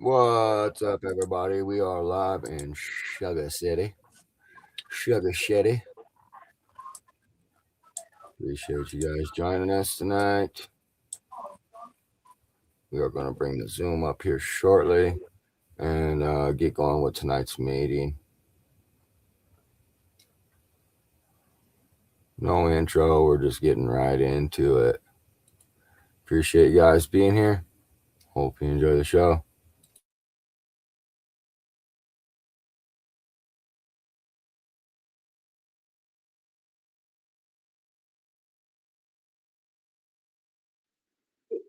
What's up, everybody? We are live in Sugar City. Appreciate you guys joining us tonight. We are going to bring the Zoom up here shortly and get going with tonight's meeting. No intro, we're just getting right into it. Appreciate you guys being here. Hope you enjoy the show.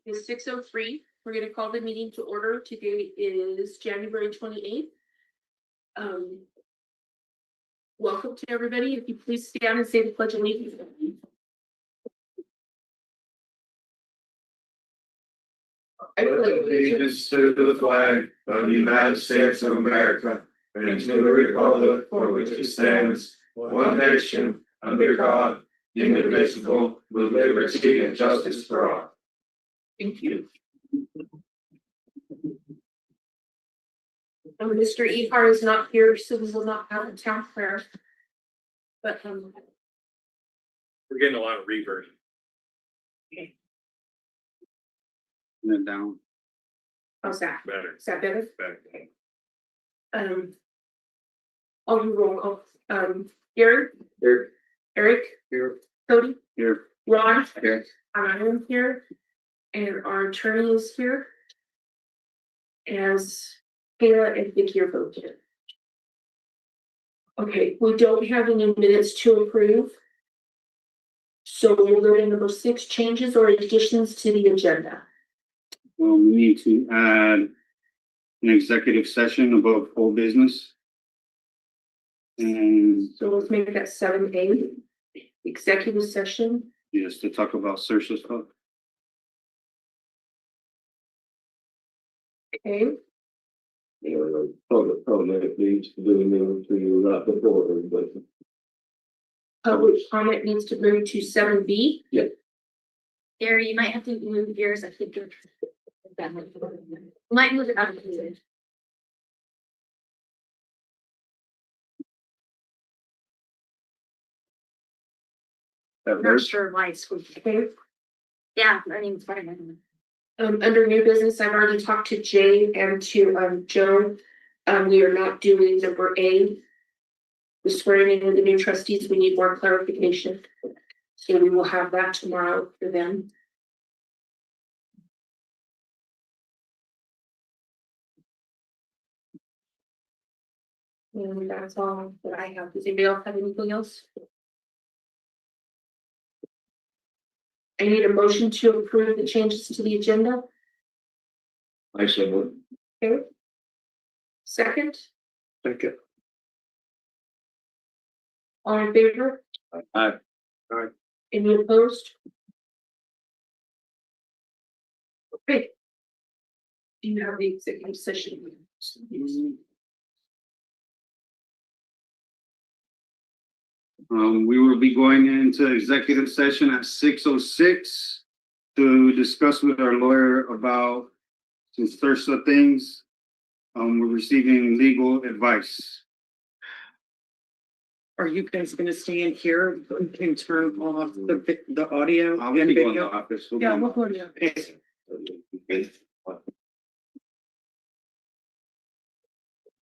It's 6:03. We're going to call the meeting to order. Today is January 28th. Welcome to everybody. If you please stand and say the Pledge of Allegiance. I pledge allegiance to the flag of the United States of America and to the republic for which it stands, one nation, under God, indivisible, with liberty and justice for all. Thank you. Mr. Ehar is not here, so we will not have a town prayer. But We're getting a lot of reverb. And then down. how's that? Better. Is that better? Better. I'll do roll call. Gary, Here. Eric, Here. Cody, Here. Ron, Here. I am here, and our attorney is here. As Kayla and Vicky are both here. Okay, we don't have any minutes to approve. So we'll go to number 6, changes or additions to the agenda. Well, we need to add an executive session about whole business. And So let's make that 7A, executive session. just to talk about Saoirse stuff. Okay, Public needs to do to the board, but. public comment needs to move to 7B. Gary, you might have to move yours. I think you're. Might move it out of the. I'm not sure why it's. Okay, Yeah, I mean, it's fine. under new business, I've already talked to Jay and to Joe. We are not doing number A. The swearing in of the new trustees, we need more clarification. So we will have that tomorrow for them. And that's all that I have. Does anybody else have anything else? I need a motion to approve the changes to the agenda. I said, well, Okay. Second, thank you. all in favor? Aye. Any opposed? Okay. Do you have the executive session? We will be going into executive session at 6:06 to discuss with our lawyer about some Saoirse things. We're receiving legal advice. Are you guys gonna stay in here? We can turn off the audio I'll and be going to the video. office. Yeah, we'll go to. Okay.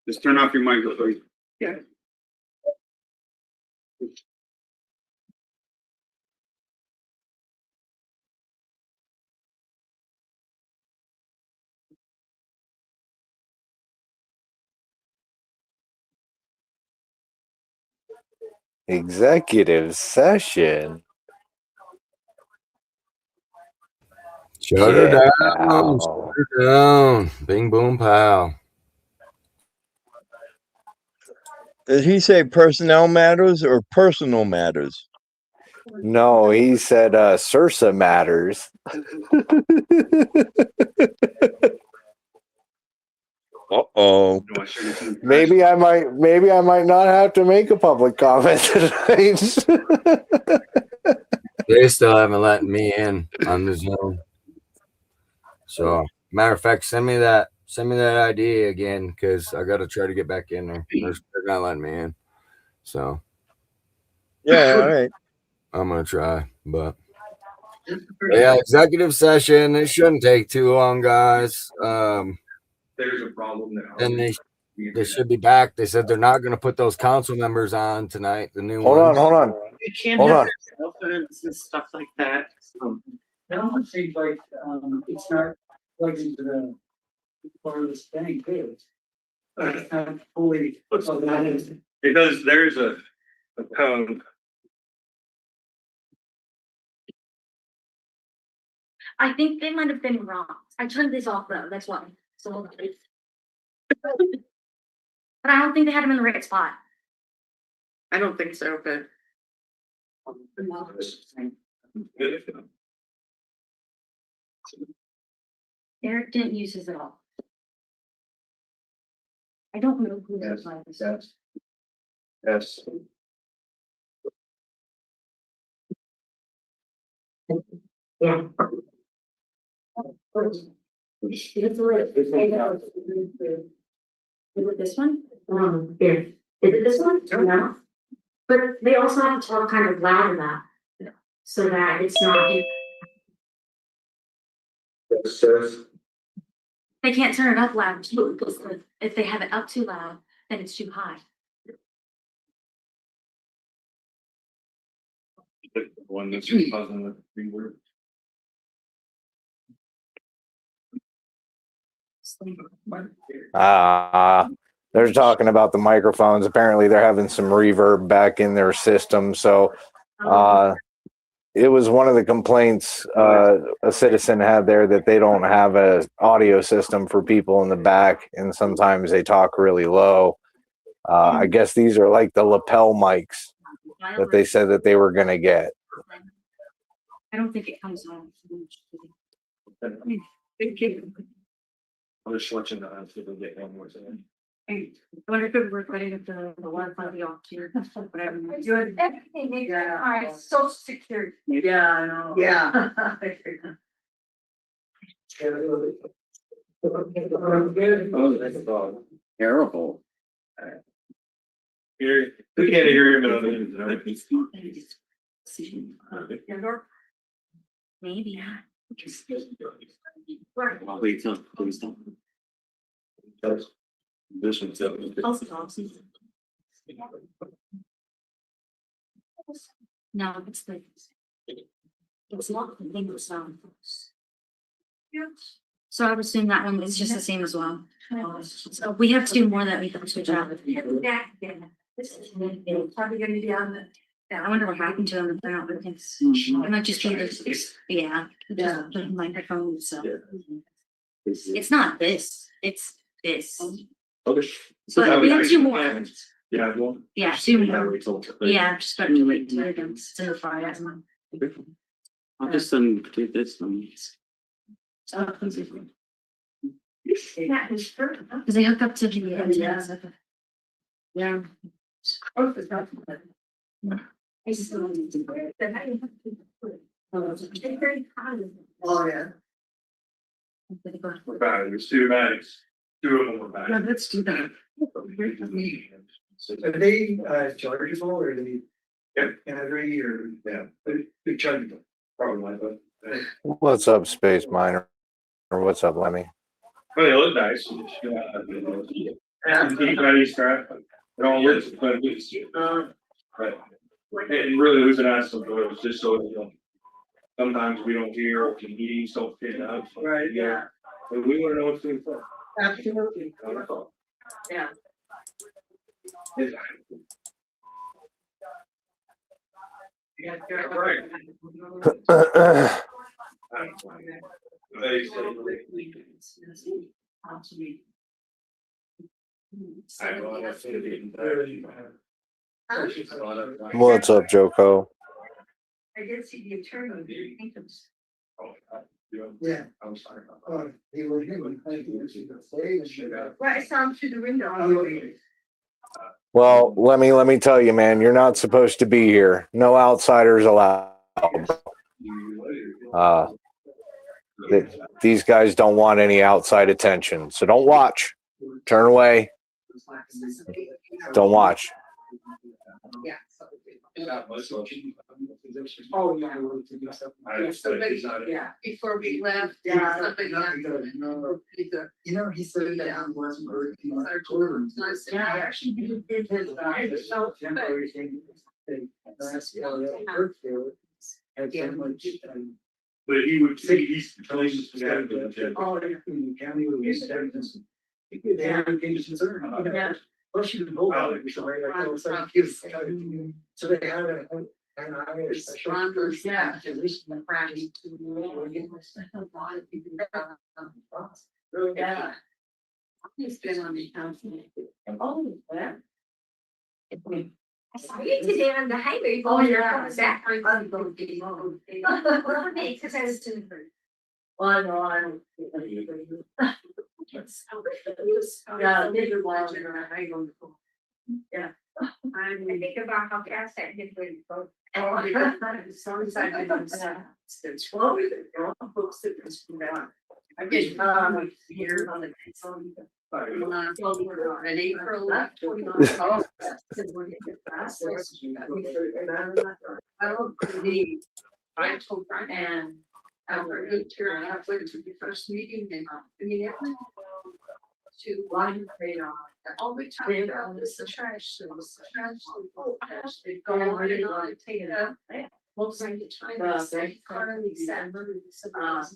Just turn off your microphone. Yeah. Executive session. Shut her down. Ow. Shut her down. Bing, boom, pow. Did he say personnel matters or personal matters? No, he said Saoirse matters. Uh-oh. Maybe I might not have to make a public comment tonight. They still haven't let me in on the Zoom. So, matter of fact, send me that Send me that ID again because I got to try to get back in there. They're not letting me in. So Yeah, all right. I'm going to try. But yeah, executive session. It shouldn't take too long, guys. There's a problem now. Then they should be back. They said they're not going to put those council members on tonight, the new Hold ones. on. You can't Hold have on. cell phones and stuff like that. It almost seems like, it's not plugged into the, part of the thing too. It's not fully. So that is, Because there's a code. I think they might have been wrong. I turned this off though, that's why. So. But I don't think they had them in the right spot. I don't think so, but. Eric didn't use his at all. I don't know who Yes, applied this. yes. Yes. Yeah. Is it this one? Here. Is it this one? No. But they also have to talk kind of loud enough. So that it's not, they can't turn it up loud too, because if they have it up too loud, then it's too high. The one that's causing the rework. They're talking about the microphones. Apparently they're having some reverb back in their system. So it was one of the complaints a citizen had there, that they don't have a audio system for people in the back, and sometimes they talk really low. I guess these are like the lapel mics that they said that they were going to get. I don't think it comes on. I'm just watching that. I see if we get one more thing. I wonder if it worked better if the one from the off here, whatever. Everything, Yeah. alright, social security. Yeah, I know. Yeah. Oh, that's a dog. Terrible. Here, we can't hear him on the. Maybe. Please don't, please don't. This one's up. No, it's the. It's not the thing with sound. So I would assume that one is just the same as well. So we have two more that we can switch out. Probably gonna be on the. Yeah, I wonder what happened to them if they're not working. It might just be this, yeah, the microphone, so. It's not this, it's this. Okay. But we have two more. Yeah, well. Yeah, two more. Yeah, just got to wait till it's in the fire. I'll just do this one. Cause they hook up to the antenna. Yeah. Oh, yeah. There's two bags. Two of them were bags. Yeah, let's do that. Are they chargeable or are they? Yep. Battery or? Yeah, big chargeable. Probably, but. What's up, Space Miner? Or what's up, Lemmy? Well, they look nice. And keep ready, strap. It all works, but it's, right. And really losing out some doors, just so you know. Sometimes we don't hear or can meetings don't fit up. Right, yeah. But we wanna know what's going on. Absolutely. Yeah. Yeah, right. What's up, Joko? I did see the attorney. Yeah. I'm sorry. They were here when I was saying. Right, I saw him through the window. Well, let me tell you, man, you're not supposed to be here. No outsiders allowed. These guys don't want any outside attention, so don't watch. Turn away. Don't watch. Yeah. Oh, yeah. Yeah, before we left, Yeah. somebody left. You know, he said that I wasn't working on our children. Yeah. I actually did his, temporary thing. Last year, that worked there. Had so much, But he would say he's telling us. oh, in the county, we used to have this. They had a concern about that. Well, she didn't know about it, so I was like, so they had a. And I had a special. Yeah. Position. Yeah. He's been on the council. Oh, yeah. I saw you today on the highway. Oh, yeah. Back. Because I was doing. Well, no, I don't. Yeah, maybe one, I don't. Yeah. I think about how fast that did when you go. As long as I didn't. It's well, they're all books that was from that. I get, here on the. An April left. I told Brian and. I really care about what to the first meeting and I mean, everyone. To line radar. All the time, this is trash, so it's trash, they go on and on, take it up. Most of the time, they currently send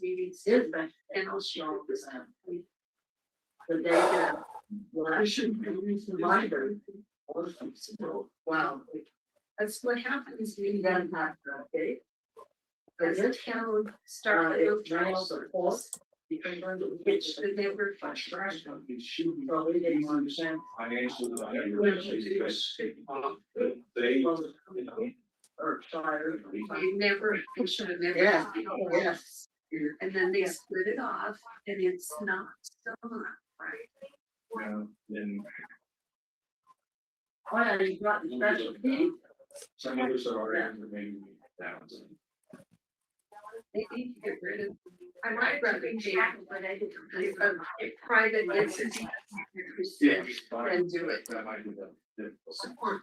meetings, and I'll show this. The day that, well, I shouldn't use the library. Wow. That's what happens when you don't have that, okay? As a town start to trials or force. Which the never frustration. Probably didn't understand. Or tired. You never, you should have never. Yeah, yes. And then they split it off and it's not still not right. Then Oh, yeah, you got the specialty. some others are already remaining down. They need to get rid of. I might rather be a private entity. And do it. That might be the. Support.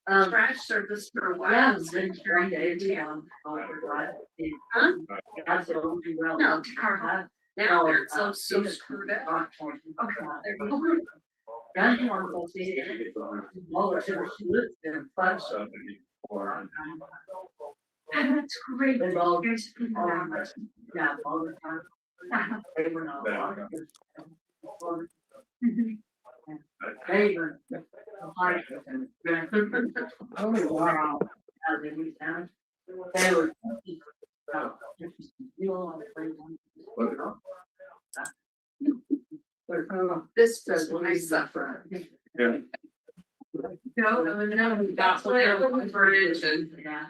Um, Trash service for a while. yeah, It's been during the town. Huh? No, car. Now they're so screwed up. That's great. They've all- Yeah, all the time. They were not. They were. Oh, wow. How they were down. They were. This does when I suffer. Yeah. No, that's what I'm looking for it and. Yeah.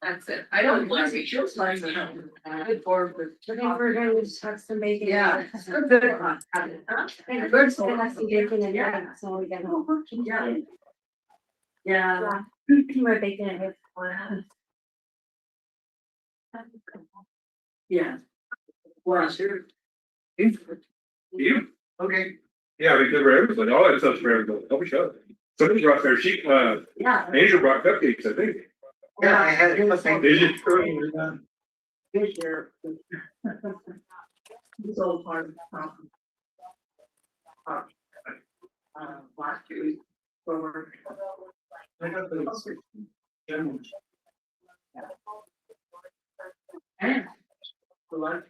That's it. I don't want to be just like. Good board with. We're going to have some bacon. Yeah. And first, we're gonna have some bacon and yeah, so we got. Yeah. Yeah. We're baking it with. Yeah. Well, sure. You? Okay. Yeah, because for everybody, all that stuff's for everybody. Help me show. Somebody brought their sheep, Yeah. Angel brought cupcakes, I think. Yeah, I had him. Did you? This year. It's all part of the problem. Last year. Forward. I got the. General. And. The life.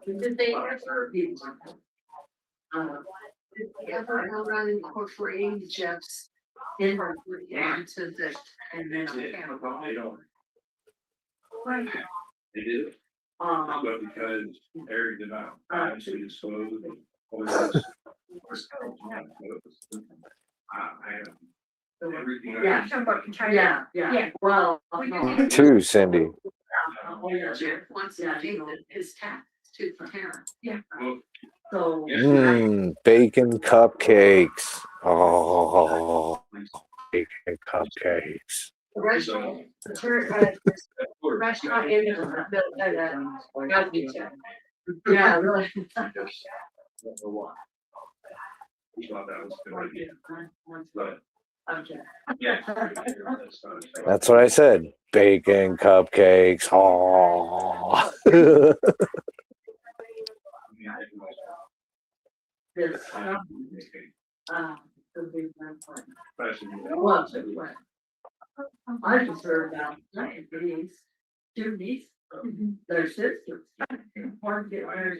Did they ever? Did they ever go around incorporating Jeff's inward into the, and then. They don't. Right. They did. But because Eric did not actually disclose. I have everything. Yeah. Yeah, yeah, well. Too, Cindy. Jeff wants to do his tax to the town. Yeah. Well, So. Bacon cupcakes. Oh, Cake and cupcakes. Restaurant in the. Yeah, really. That's what I said. Bacon cupcakes. Oh. I just heard about these two niece, their sisters. One get married.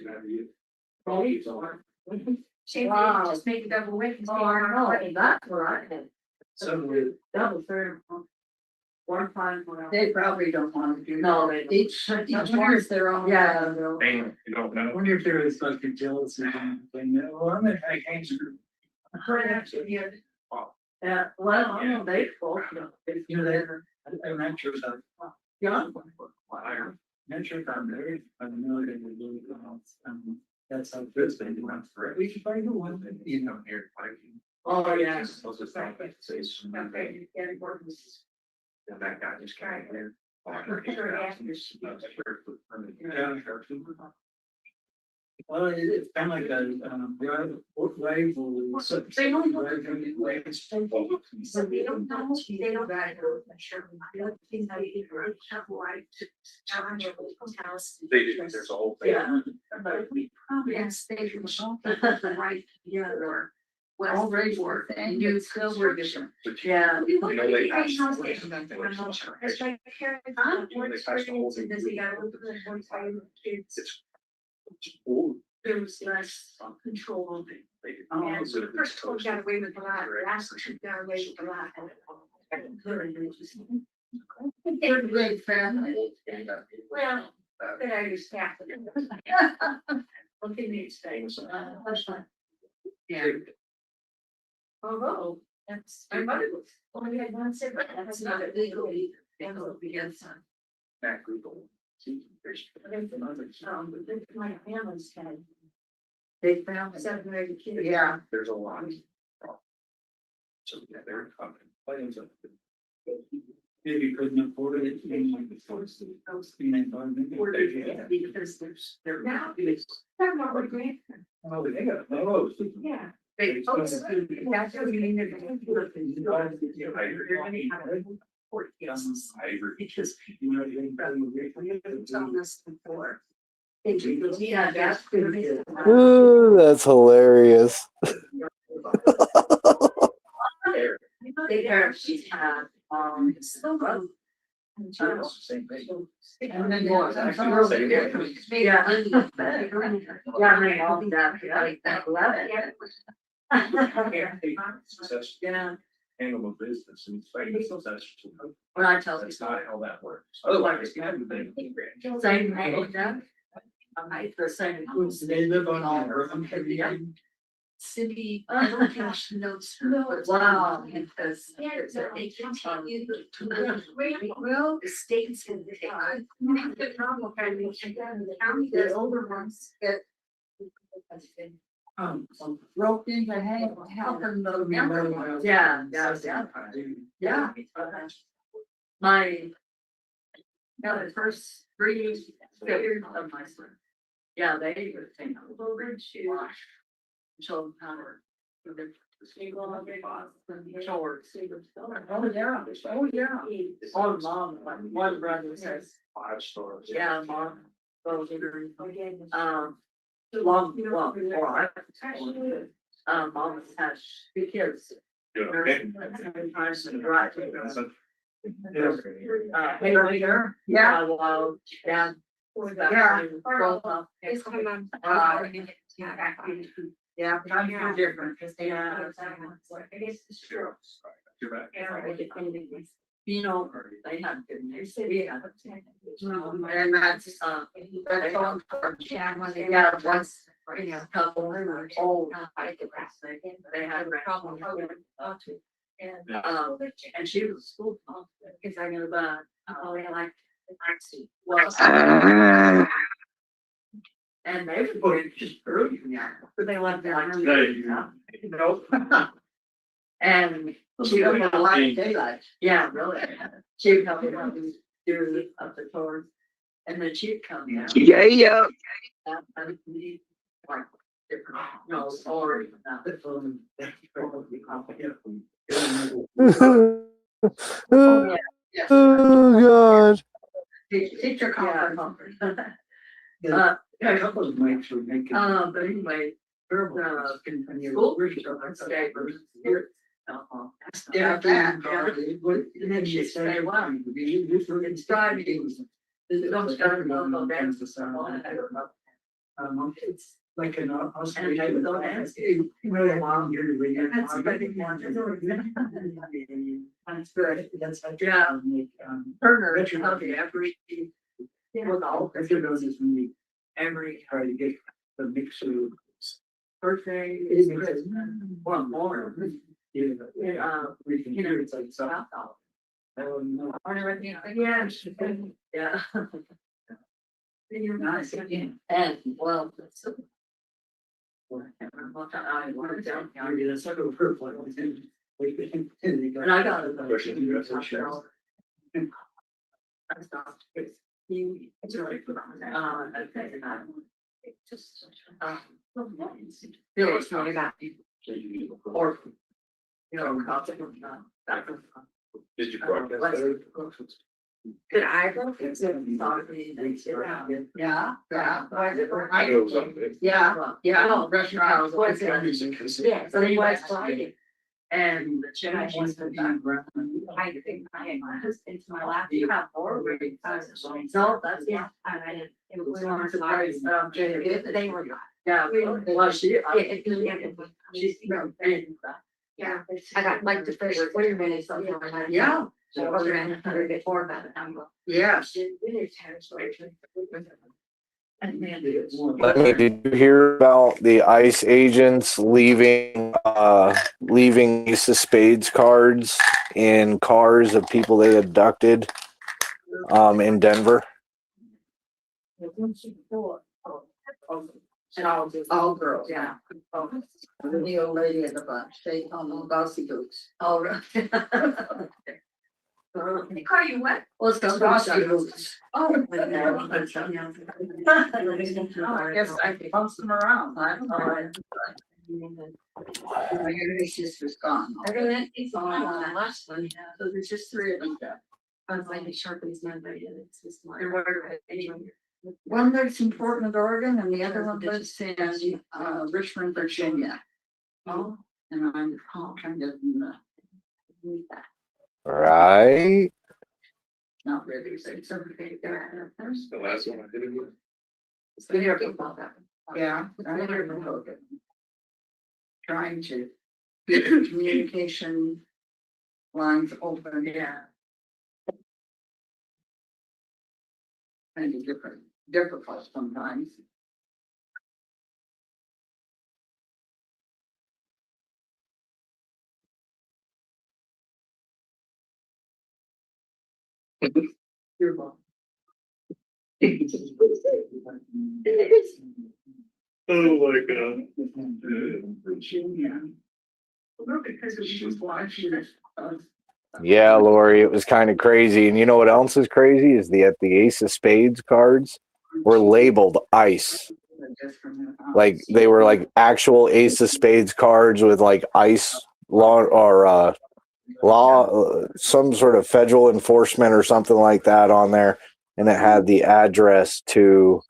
She Wow. just make it over with. Oh, I know, that's what I did. So That was very. One time when I. They probably don't want to do. No, they. Each one is their own. Yeah. You don't I know. wonder if there is like a jealousy thing, well, I'm gonna make cancer. Yeah, well, I know they both. You know, they're, I'm not sure about. Young. Not sure if I'm married, I know they would do, that's how good they do it for it. We should probably do one, you know, here, like. Oh, yeah. Those are things that say some- And that guy just came here. Well, it's kind of like a, rival. They don't know. So they don't know, they don't. Sure. They do, there's a whole thing. Yeah. Yes, they can show the right together. All great work. And you still were different. Yeah. You know, they passed- It's cool. There was less control. They did. And So the first one got away with a lot, the last one got away with a lot. They're a great family. Well, but I was half of them. Look at these things. That's fine. Yeah. Although, that's, my mother was, only had one sibling, that's not legally, able to be son. Back Google. My family's had. They found 7 or 8 kids. Yeah. There's a lot. So yeah, they're coming. Plans of- Maybe couldn't afford it. Because they're now. They're not like grand. Oh, they got, oh. Yeah. They. Oh, that's what you mean, they're going I agree. because You know, you people told us before. They do, yeah, that's good. Ooh, that's hilarious. They are, she's had, still growth. Same thing. And then more. Yeah. Yeah, they all that, like that, love it. Success- Yeah, Handle a business and it's successful. when I tell That's people. not how that works. Otherwise, you have to think. Same, I look down. I the same. They live on all. City, Oh, cash notes. Wow. Because they continue to. Well, the states and the. The problem, kind of, the county, the older ones get. Roped into helping the. Yeah, yeah. My. Now, the first 3 years of my son. Yeah, they were saying, over to. Show them power. Short. Oh, yeah, oh, yeah. Oh, mom, like one brother says, 5 stars. yeah, mom. Goes long, well, mom has 2 kids. Doing okay. Right. Yeah, well, yeah. Yeah, but I'm no different, because they are. You're right. You know, they have good news. Yeah. And that's all important. Yeah, once, you know, couple old, they had a problem. And she was a school, because I know about, oh, they like, well. And they were just screwed, yeah, but they left their. Nope. And She don't have a lot of daylight. Yeah, really. She would help me out with do up the tours. And then she'd come in. Yeah. And we like different, no, or not. Oh Yes. God. Teacher conference. Yeah, a couple of mics would make it. But anyway, school. Yeah, that, and then she said, wow, it's Friday. Don't start on dance the song. It's like an. And I would go dance. Really long year to read. That's good. That's. Yeah. Turner, Veteran. okay, every. With all, If there goes is when we every try to get the mix of. birthday It is. is. One more. Yeah. We can hear it's like so. I don't know. Yeah. Yeah. You're nice again. And well. I worked down. Maybe that's like a purple. And I got it. I stopped. It's really good. Okay. Just. Feel it's really bad. Or. You know, consequently, that. Did you broadcast that? Did I go fix it? Yeah, yeah. I know something. Yeah, yeah, no, restaurant. Yeah, so they was Friday. Friday. And the chicken was the I think I had my husband to my lap, you have more. No, that's, yeah. And I didn't. It We was weren't on surprised, Friday. Jay. They were. Yeah, well, she. She's. Yeah, I got like the first 40 minutes. Of it. Yeah. So I was around 100 before by the time. Yeah. Let me, did you hear about the ICE agents leaving Ace of Spades cards in cars of people they abducted in Denver? And all girls, yeah. The old lady at the bunch, they call them bossy goats. All right. They call you what? Let's go bossy goats. Oh. I guess I can bounce them around, I don't know. My sister's gone. Everything is on the last one. So there's just three of them. I was like, the sharpens my body. It's just my. And where, one lives in Portland, Oregon, and the other one lives in Richmond, Virginia. Oh. And I'm kind of Right. not really, so it's okay. The last one I did it with. We never talked about that. Yeah. I never know that. Trying to get the communication lines open. Yeah. Kind of difficult sometimes. You're welcome. Oh my god. Because she was watching it. Yeah, Lori, it was kind of crazy. And you know what else is crazy is the Ace of Spades cards were labeled ICE. Like they were like actual Ace of Spades cards with like ICE law or some sort of federal enforcement or something like that on there. And it had the address to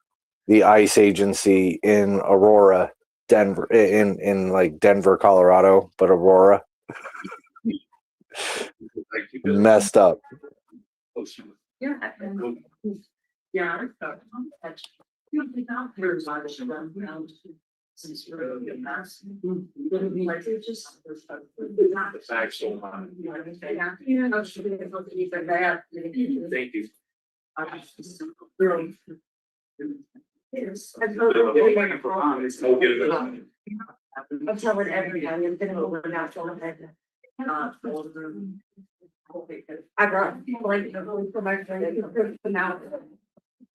the ICE agency in Aurora, Denver, in like Denver, Colorado, but Aurora. Messed up. Yeah. Yeah. There's a lot of them, you know, since you're really good mass. Like, it's just. The facts don't lie. You know, should be able to keep it back. Thank you. Yes. I'm telling everybody, I'm gonna go now for I brought like for my friend now.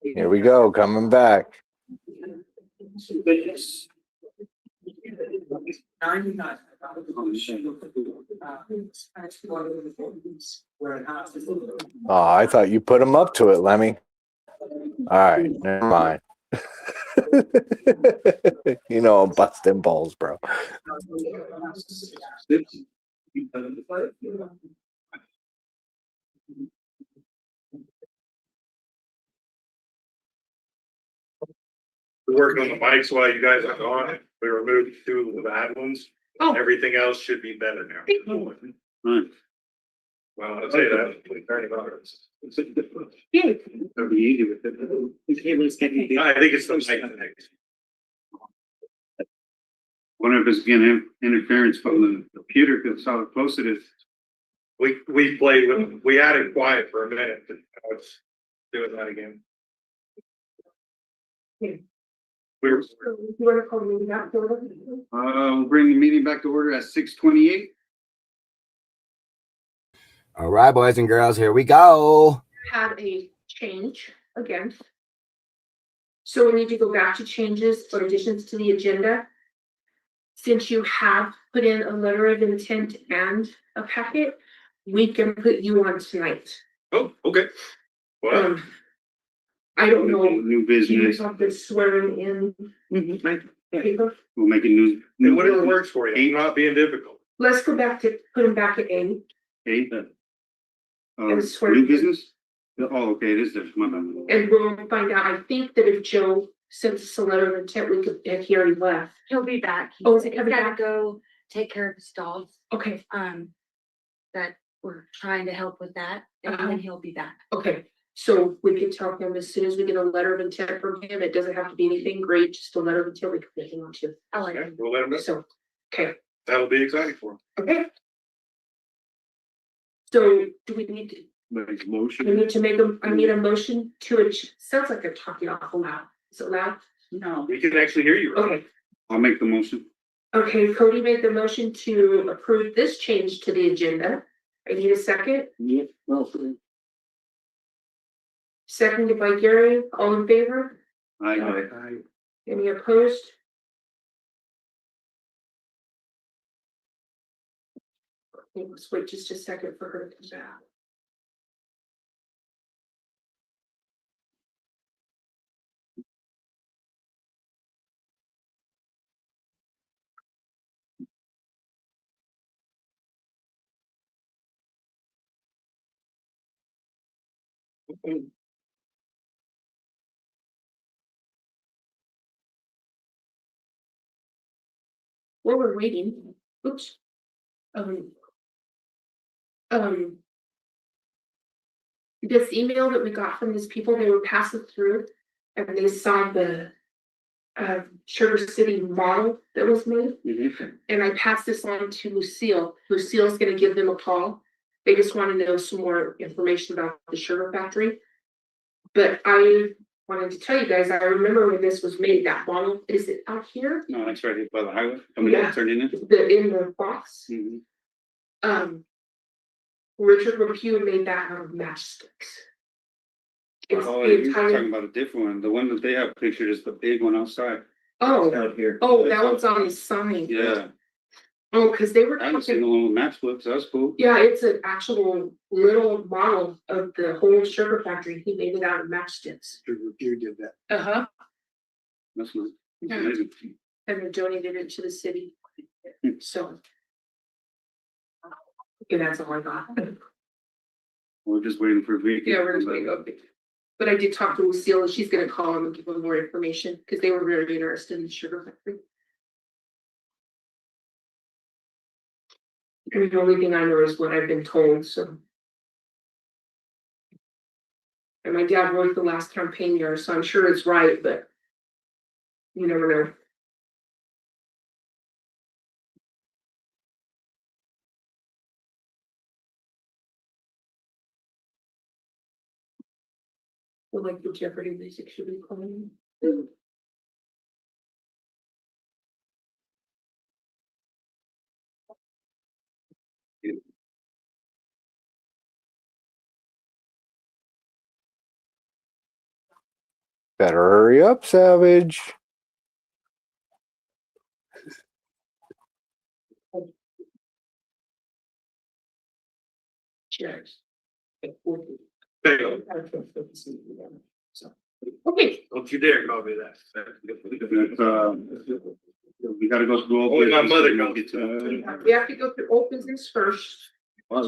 Here we go, coming back. 99. Oh, I thought you put him up to it, Lemmy. All right, never mind. You know I'm busting balls, bro. We're working on the mics while you guys are gone. We removed two of the bad ones. Oh. Everything else should be better now. Right. Well, I'll tell you that. Yeah. That'd be easy with it. I think it's the mic next. Wonder if it's getting interference from the computer because how close it is. We played with, we had it quiet for a minute, but now it's doing that again. Yeah. We were, You wanna call me back? We'll bring the meeting back to order at 6:28. All right, boys and girls, here we go. Had a change again. So we need to go back to changes or additions to the agenda. Since you have put in a letter of intent and a packet, we can put you on tonight. oh, okay. Well, I don't know, New do you business. have this swearing in paper? We'll make it new. and whatever works for you, not being difficult. Let's go back to, put him back at A. Okay. And swear. New business? Oh, okay, it is there. My bad. And we'll find out, I think that if Joe sends us a letter of intent, we could, if he already left. He'll be back. Oh, is he He's coming gotta back? go take care of his dogs. Okay, That we're trying to help with that, and Uh-huh. then he'll be back. okay, so we can tell him as soon as we get a letter of intent from him, it doesn't have to be anything great, just a letter of intent we can put him on to. I like Okay, it. we'll let them know. So, okay, That'll be exciting for them. okay. So do we need to, Like we motion. need to make a, I need a motion to it, sounds like I'm talking awful loud, is it loud? No, We can actually hear you. right? Okay, I'll make the motion. okay, Cody made the motion to approve this change to the agenda. I need a second, Yep. seconded by Gary, all in favor, I. any opposed? Okay, let's wait just a second for her to come back. While we're waiting, oops. This email that we got from these people, they were passing through and they saw the Sugar City model that was made. And I passed this on to Lucille. Lucille's gonna give them a call. They just want to know some more information about the sugar factory. But I wanted to tell you guys, I remember when this was made, that model, is it out here? No, that's right here by the highway. Coming Yeah. in, turning in. In the box. Richard Repue made that out of matchsticks. It's Oh, the you're entire, talking about a different one. The one that they have pictured is the big one outside. oh, Out here. that one's on the sign. Yeah, Oh, cause they were I haven't seen the talking, one with match flips. That's cool. yeah, it's an actual little model of the whole sugar factory. He made it out of matchsticks. You did that. Uh-huh. That's nice. That's Yeah. amazing. And then donated it to the city. Hmm. So. Okay, that's all I got. We're just waiting for a vehicle. Yeah, we're just waiting, okay. But I did talk to Lucille, and she's gonna call them and give them more information, because they were very interested in the sugar factory. And the only thing I know is what I've been told, so. And my dad worked the last campaign year, so I'm sure it's right, but. You never know. Well, like the Jeopardy music should be playing. Better hurry up, Savage. Cheers. Fail. Okay, Don't you dare call me that. We gotta go through. all Only my business mother and we'll knows. get to that. we have to go through old business first. Oh,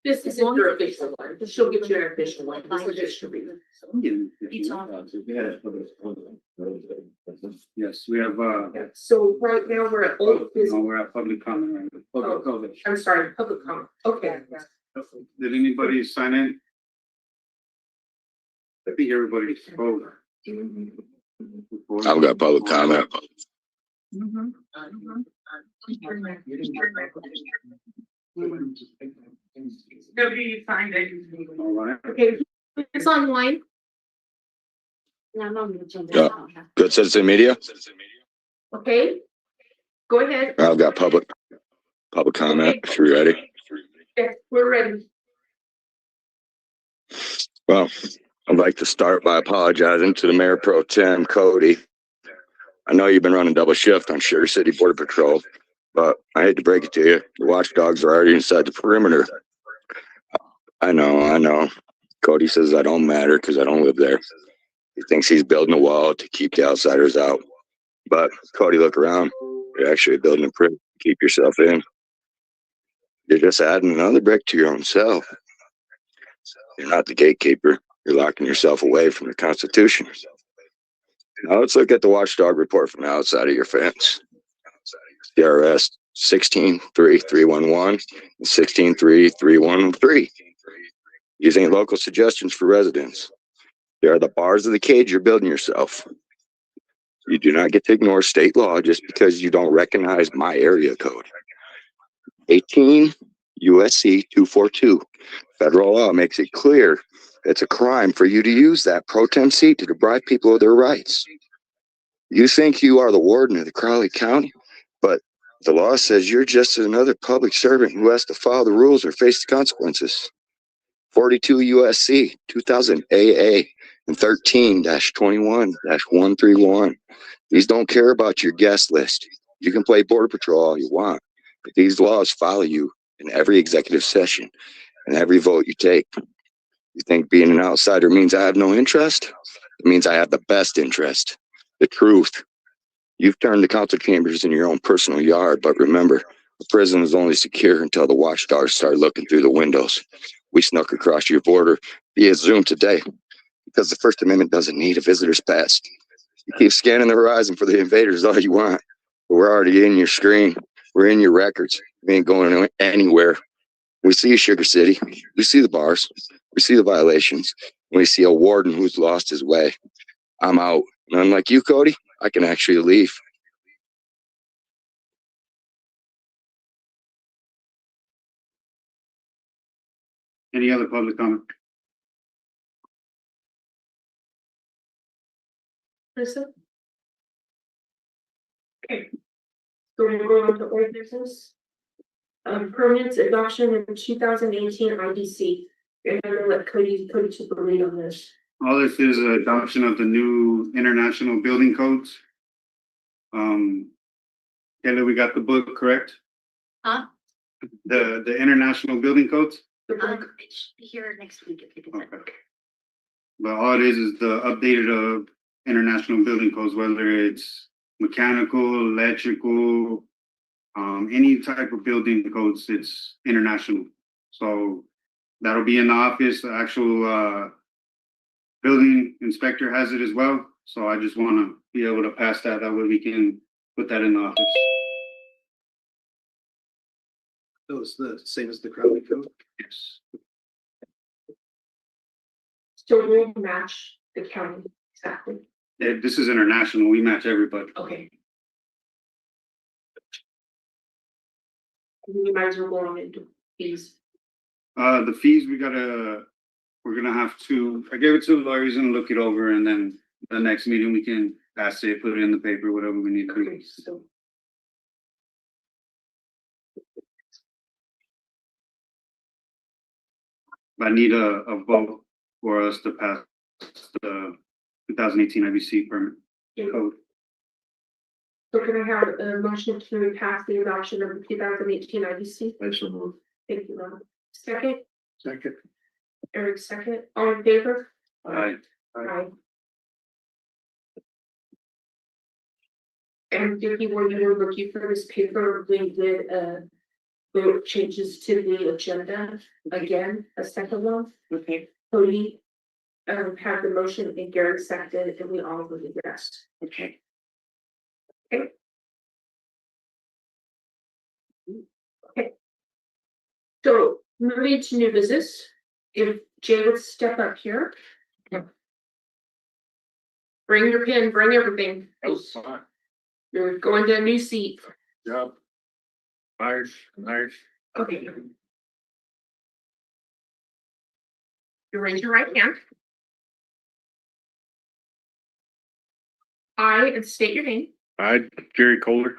this is your official one. She'll get your official one. This is just your reason. You talk. Yes, we have, So right now we're at old business. we're at public comment. Right? I'm sorry, public comment. Okay. Did anybody sign in? I think everybody spoke. I've got public comment. Nobody signed it. All right. Okay, it's online. Yeah, I'm on the agenda. Yeah. Good citizen media. Okay. Go ahead. I've got public comment if you're ready. Yes, we're ready. Well, I'd like to start by apologizing to the Mayor Pro Tem, Cody. I know you've been running double shift on Sugar City Border Patrol, but I hate to break it to you. The watchdogs are already inside the perimeter. I know. Cody says I don't matter because I don't live there. He thinks he's building a wall to keep the outsiders out. But Cody, look around. You're actually building a prison to keep yourself in. You're just adding another brick to your own self. You're not the gatekeeper. You're locking yourself away from the Constitution. Now let's look at the watchdog report from the outside of your fence. CRS 163311 and 163313. These ain't local suggestions for residents. They are the bars of the cage you're building yourself. You do not get to ignore state law just because you don't recognize my area code. 18 USC 242. Federal law makes it clear it's a crime for you to use that pro tem seat to deprive people of their rights. You think you are the warden of the Crowley County, but the law says you're just another public servant who has to follow the rules or face the consequences. 42 USC 2000 AA and 13-21-131. These don't care about your guest list. You can play Border Patrol all you want, but these laws follow you in every executive session and every vote you take. You think being an outsider means I have no interest? It means I have the best interest, the truth. You've turned the council chambers in your own personal yard, but remember, the prison is only secure until the watchdogs start looking through the windows. We snuck across your border via Zoom today because the First Amendment doesn't need a visitor's pass. You keep scanning the horizon for the invaders all you want, but we're already in your screen. We're in your records. We ain't going anywhere. We see Sugar City. We see the bars. We see the violations. We see a warden who's lost his way. I'm out. And unlike you, Cody, I can actually leave. Any other public comment? Lisa? Okay. So we're going on to old business. Permanent adoption in 2018 IDC. And I'm gonna let Cody take the lead on this. All this is adoption of the new international building codes. Kelly, we got the book, correct? Huh? The international building codes? The book. It should be here next week if you can. Okay. But all it is the updated international building codes, whether it's mechanical, electrical, any type of building codes, it's international. So that'll be in the office. The actual building inspector has it as well. So I just want to be able to pass that. That way we can put that in the office. So it's the same as the Crowley code? Yes. So we'll match the county exactly. This is international. We match everybody. Okay. You might as well go on into fees. The fees we're gonna have to, I gave it to the lawyers and look it over, and then the next meeting we can pass it, put it in the paper, whatever we need to do. Okay, so. I need a vote for us to pass the 2018 IBC permit code. So can I have a motion to pass the adoption of the 2018 IBC? I shall move. Thank you, Ron. Second, Second. Eric, second, all in favor? Aye. Aye. And Vicky, when you were looking for this paper, we did vote changes to the agenda again, a second one. Okay. Cody had the motion and Gary seconded and we all voted yes. Okay. So moving to new business, if Jay would step up here. Bring your pen, bring everything. You're going to a new seat. Job. Myers. Okay. You raise your right hand. I, and state your name, I, Jerry Kohler,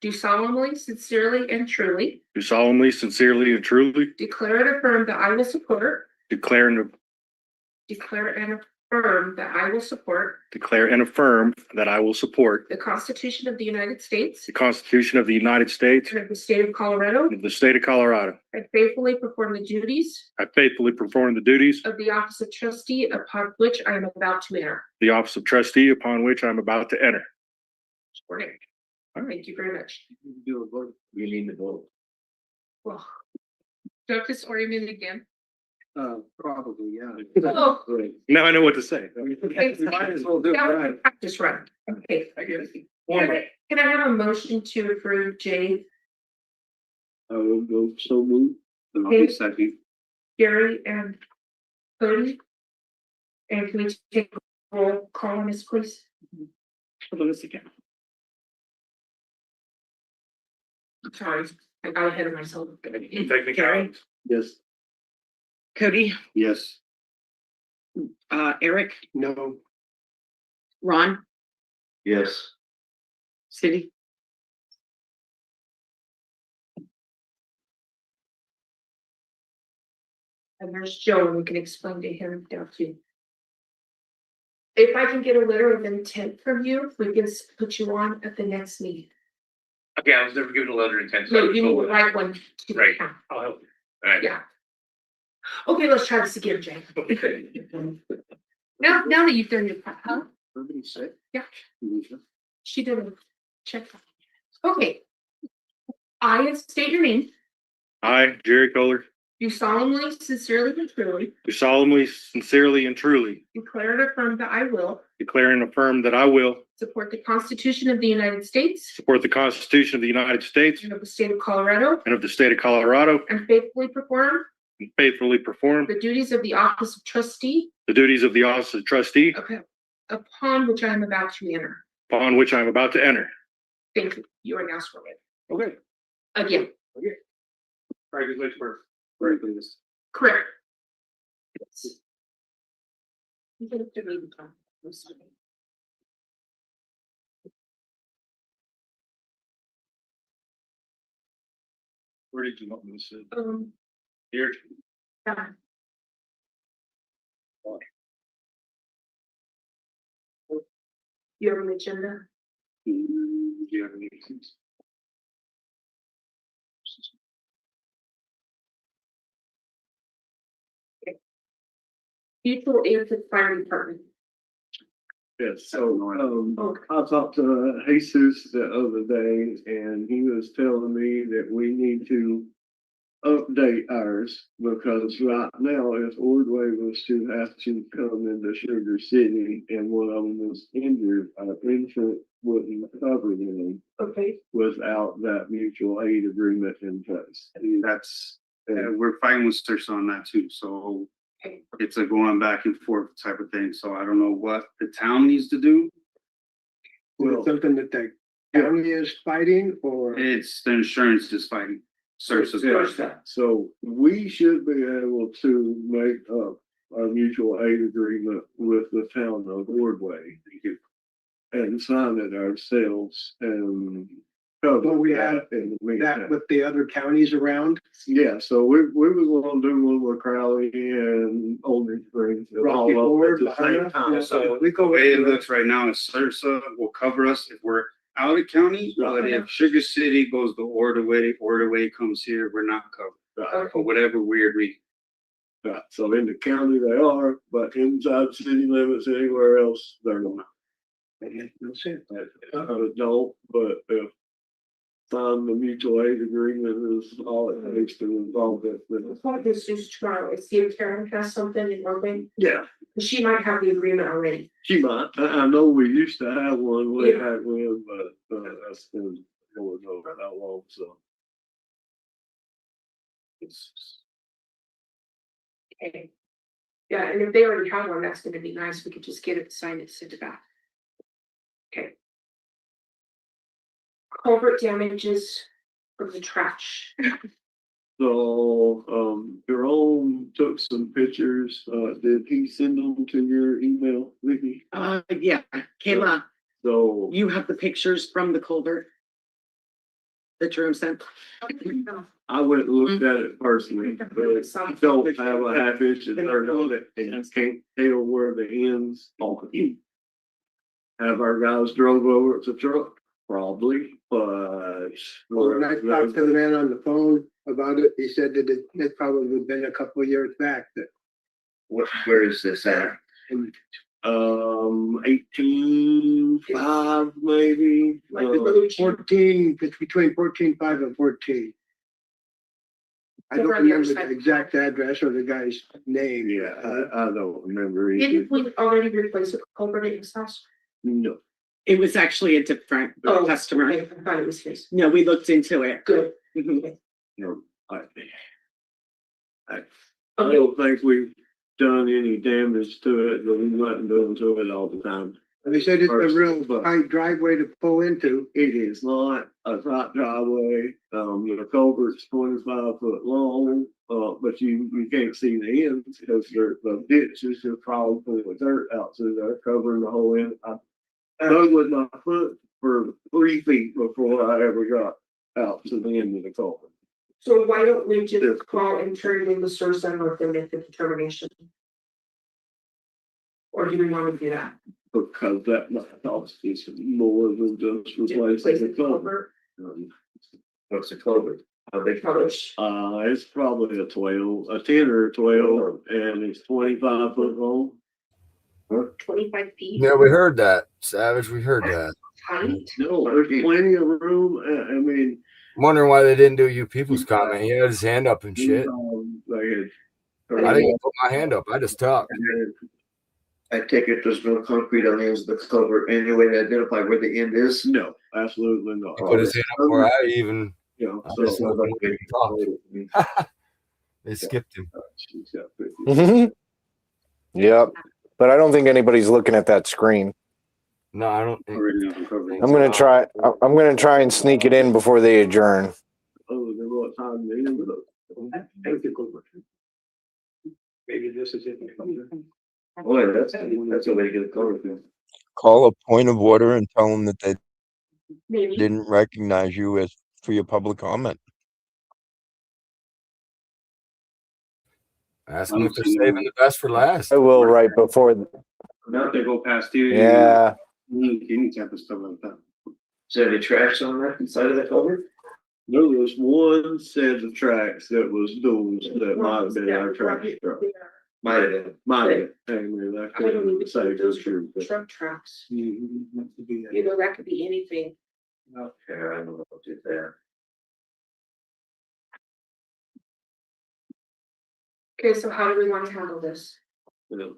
do solemnly, sincerely, and truly do solemnly, sincerely, and truly declare and affirm that I will support, declare and affirm that I will support affirm that I will support the Constitution of the United States the Constitution of the United States and of the state of Colorado, and of the state of Colorado. and faithfully perform the duties I faithfully perform the duties of of the office of trustee upon which I am about to enter. the office of trustee upon which I am about to enter. Morning. Thank you very much. Do a vote. You need to vote. Well, do I have to swear him in again? Probably, yeah. Oh, Now I know what to say. Thanks. Might as well do it that was right. a practice run. Okay. I get it. Can I have a motion to approve Jay, I will go so move. And I'll Okay. be second. Gary, and Cody? And can we take a roll call on this, please? Hold on a second. Sorry, I got ahead of myself. Technically. Yes. Cody, Yes. Eric, No. Ron, Yes. City. And there's Joe, and we can explain to him down too. If I can get a letter of intent from you, we can put you on at the next meeting. Okay, I was never given a letter of intent. No, you need to write one. to the Right. town. I'll help you. All right. Yeah. Okay, let's try this again, Jay. Okay. Now that you've done your part, huh? Everybody say. Yeah. She did a check. Okay. I state your name, I, Jerry Kohler, do solemnly, sincerely, and truly do solemnly, sincerely, and truly declare and affirm that I will declare and affirm that I will support the Constitution of the United States support the Constitution of the United States and of the state of Colorado, and of the state of Colorado, and faithfully perform and faithfully perform the duties of the office of trustee the duties of the office of trustee upon which I am about to enter. upon which I am about to enter. Thank you. You are now sworn in. Okay. Again, All right, good luck first. Very please. correct. Yes. You can have to read the top. I'm sorry. Where did you want me to sit? Yeah. Here. You have an agenda? Do you have any? Mutual aid to the fire department. Yes, so, Okay. I talked to Jesus the other day and he was telling me that we need to update ours because right now if Ordway was to have to come into Sugar City and one of them was injured, our insurance wouldn't cover them Okay. without that mutual aid agreement in place. That's, we're fighting with Stursa on that too, so Okay. it's a going back and forth type of thing, so I don't know what the town needs to do. Is it something that the county is fighting or? It's the insurance is fighting. Stursa's fighting. So we should be able to make up our mutual aid agreement with the town of Ordway. And sign it ourselves and cover But we have that in the That meantime. with the other counties around? Yeah, so we was gonna do one with Crowley and Old Springs. and all Rocky of them Ford, at the same Lahaina? time. Yeah, So we The go way it with looks right now is Stursa will cover us if we're out of county, but if Sugar City goes to Ordway comes here, we're not covered. For whatever weird reason. Right, so in the county they are, but inside city limits anywhere else, they're not. That's it. Don't, but if sign the mutual aid agreement is all it takes to involve it, then Let's talk this just tomorrow, and see if Karen has something in Irving, yeah, she might have the agreement already. she might. I know we used to have one way Yeah. back when, but that's been going over how long, so. Okay. Yeah, and if they already have one, that's gonna be nice, we could just get it signed and send it back. Okay. Culvert damages from the trash. So, Jerome took some pictures, did he send them to your email, Vicky? Yeah, Kayla, So, you have the pictures from the culvert? That Jerome sent? I went and looked at it personally, but I don't have a half inch of dirt on it and can't tell where the ends are. Have our guys drove over it, the truck? Probably, but. When I talked to the man on the phone about it, he said that it probably been a couple of years back that. Where is this at? 18.5 maybe. Like the blue sheet. 14, it's between 14.5 and 14. I don't Over on the other remember side. the exact address or the guy's name. Yeah, I don't remember either. Didn't we already replace a culvert at his house? No, It was actually a different Oh, customer. Okay, I thought it was his. No, we looked into it. Good. Mhm. no, I Okay, don't think we've done any damage to it, but we wasn't doing to it all the time. They said it's a real But- tight driveway to pull into. It is not a tight driveway, the culvert's 25 foot long, but you can't see the ends because the ditches are probably full of dirt out through there covering the whole end. I dug with my foot for 3 feet before I ever got out to the end of the culvert. so why don't we just call and turn in the source and let them make the determination? Or do we want to do that? Because that might cost us more than just replacing the culvert. What's the culvert? How big? Publish. It's probably a 10 or 12, and it's 25 foot long. 25 feet. Yeah, we heard that, Savage. We heard that. Height. No, there's plenty of room. I mean, Wondering why they didn't do you people's comment. He had his hand up and shit. They I didn't even put my hand up. I just talked. I take it there's no concrete on the ends of the culvert, any way to identify where the end is? no, absolutely not. He put his hand up where I even. You know, I just so let him talk. They skipped him. she's got 50. Mhm. Yep, but I don't think anybody's looking at that screen. No, I don't think. Already uncovered. I'm gonna try and sneak it in before they adjourn. Oh, they what time they ended up. Maybe this is it. Boy, that's a way to get a culvert thing. Call a point of order and tell them that they Maybe. didn't recognize you as for your public comment. Ask them if they're saving the best for last. I will right before. Now they go past here. Yeah, Any type of stuff like that. Is there any trash on that inside of the culvert? There was one set of tracks that was those that might have been our trash truck. Might have been. Might have, I mean, I I don't couldn't even say think for those sure, are but. truck tracks. Mm-hmm. You know, that could be anything. Okay, I don't know what to do there. Okay, so how do we want to handle this? You know,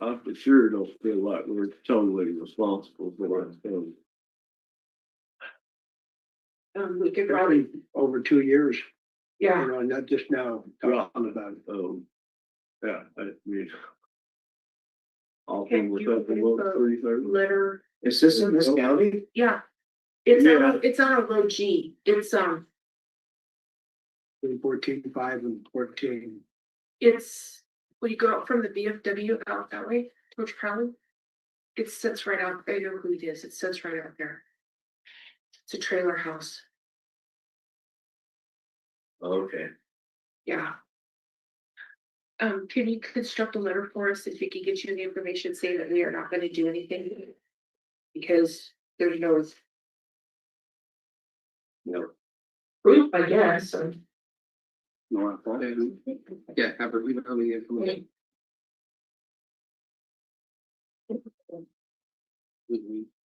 I for sure don't feel like we're totally responsible for it. We could probably, Probably over 2 years, yeah, you know, not just now talking about it. Yeah, I mean. Okay, Often we're you can talking put about 330. litter, Is this in this county? yeah. It's Yeah. it's on a road G, it's 14.5 and 14. it's, when you go out from the VFW out that way, towards Crowley. It sits right out, I know who it is, it sits right out there. It's a trailer house, Okay. yeah. Can you construct a letter for us if we can get you the information saying that we are not gonna do anything? Because there's no Proof, I guess, or. No, I thought. Yeah, have her leave early information.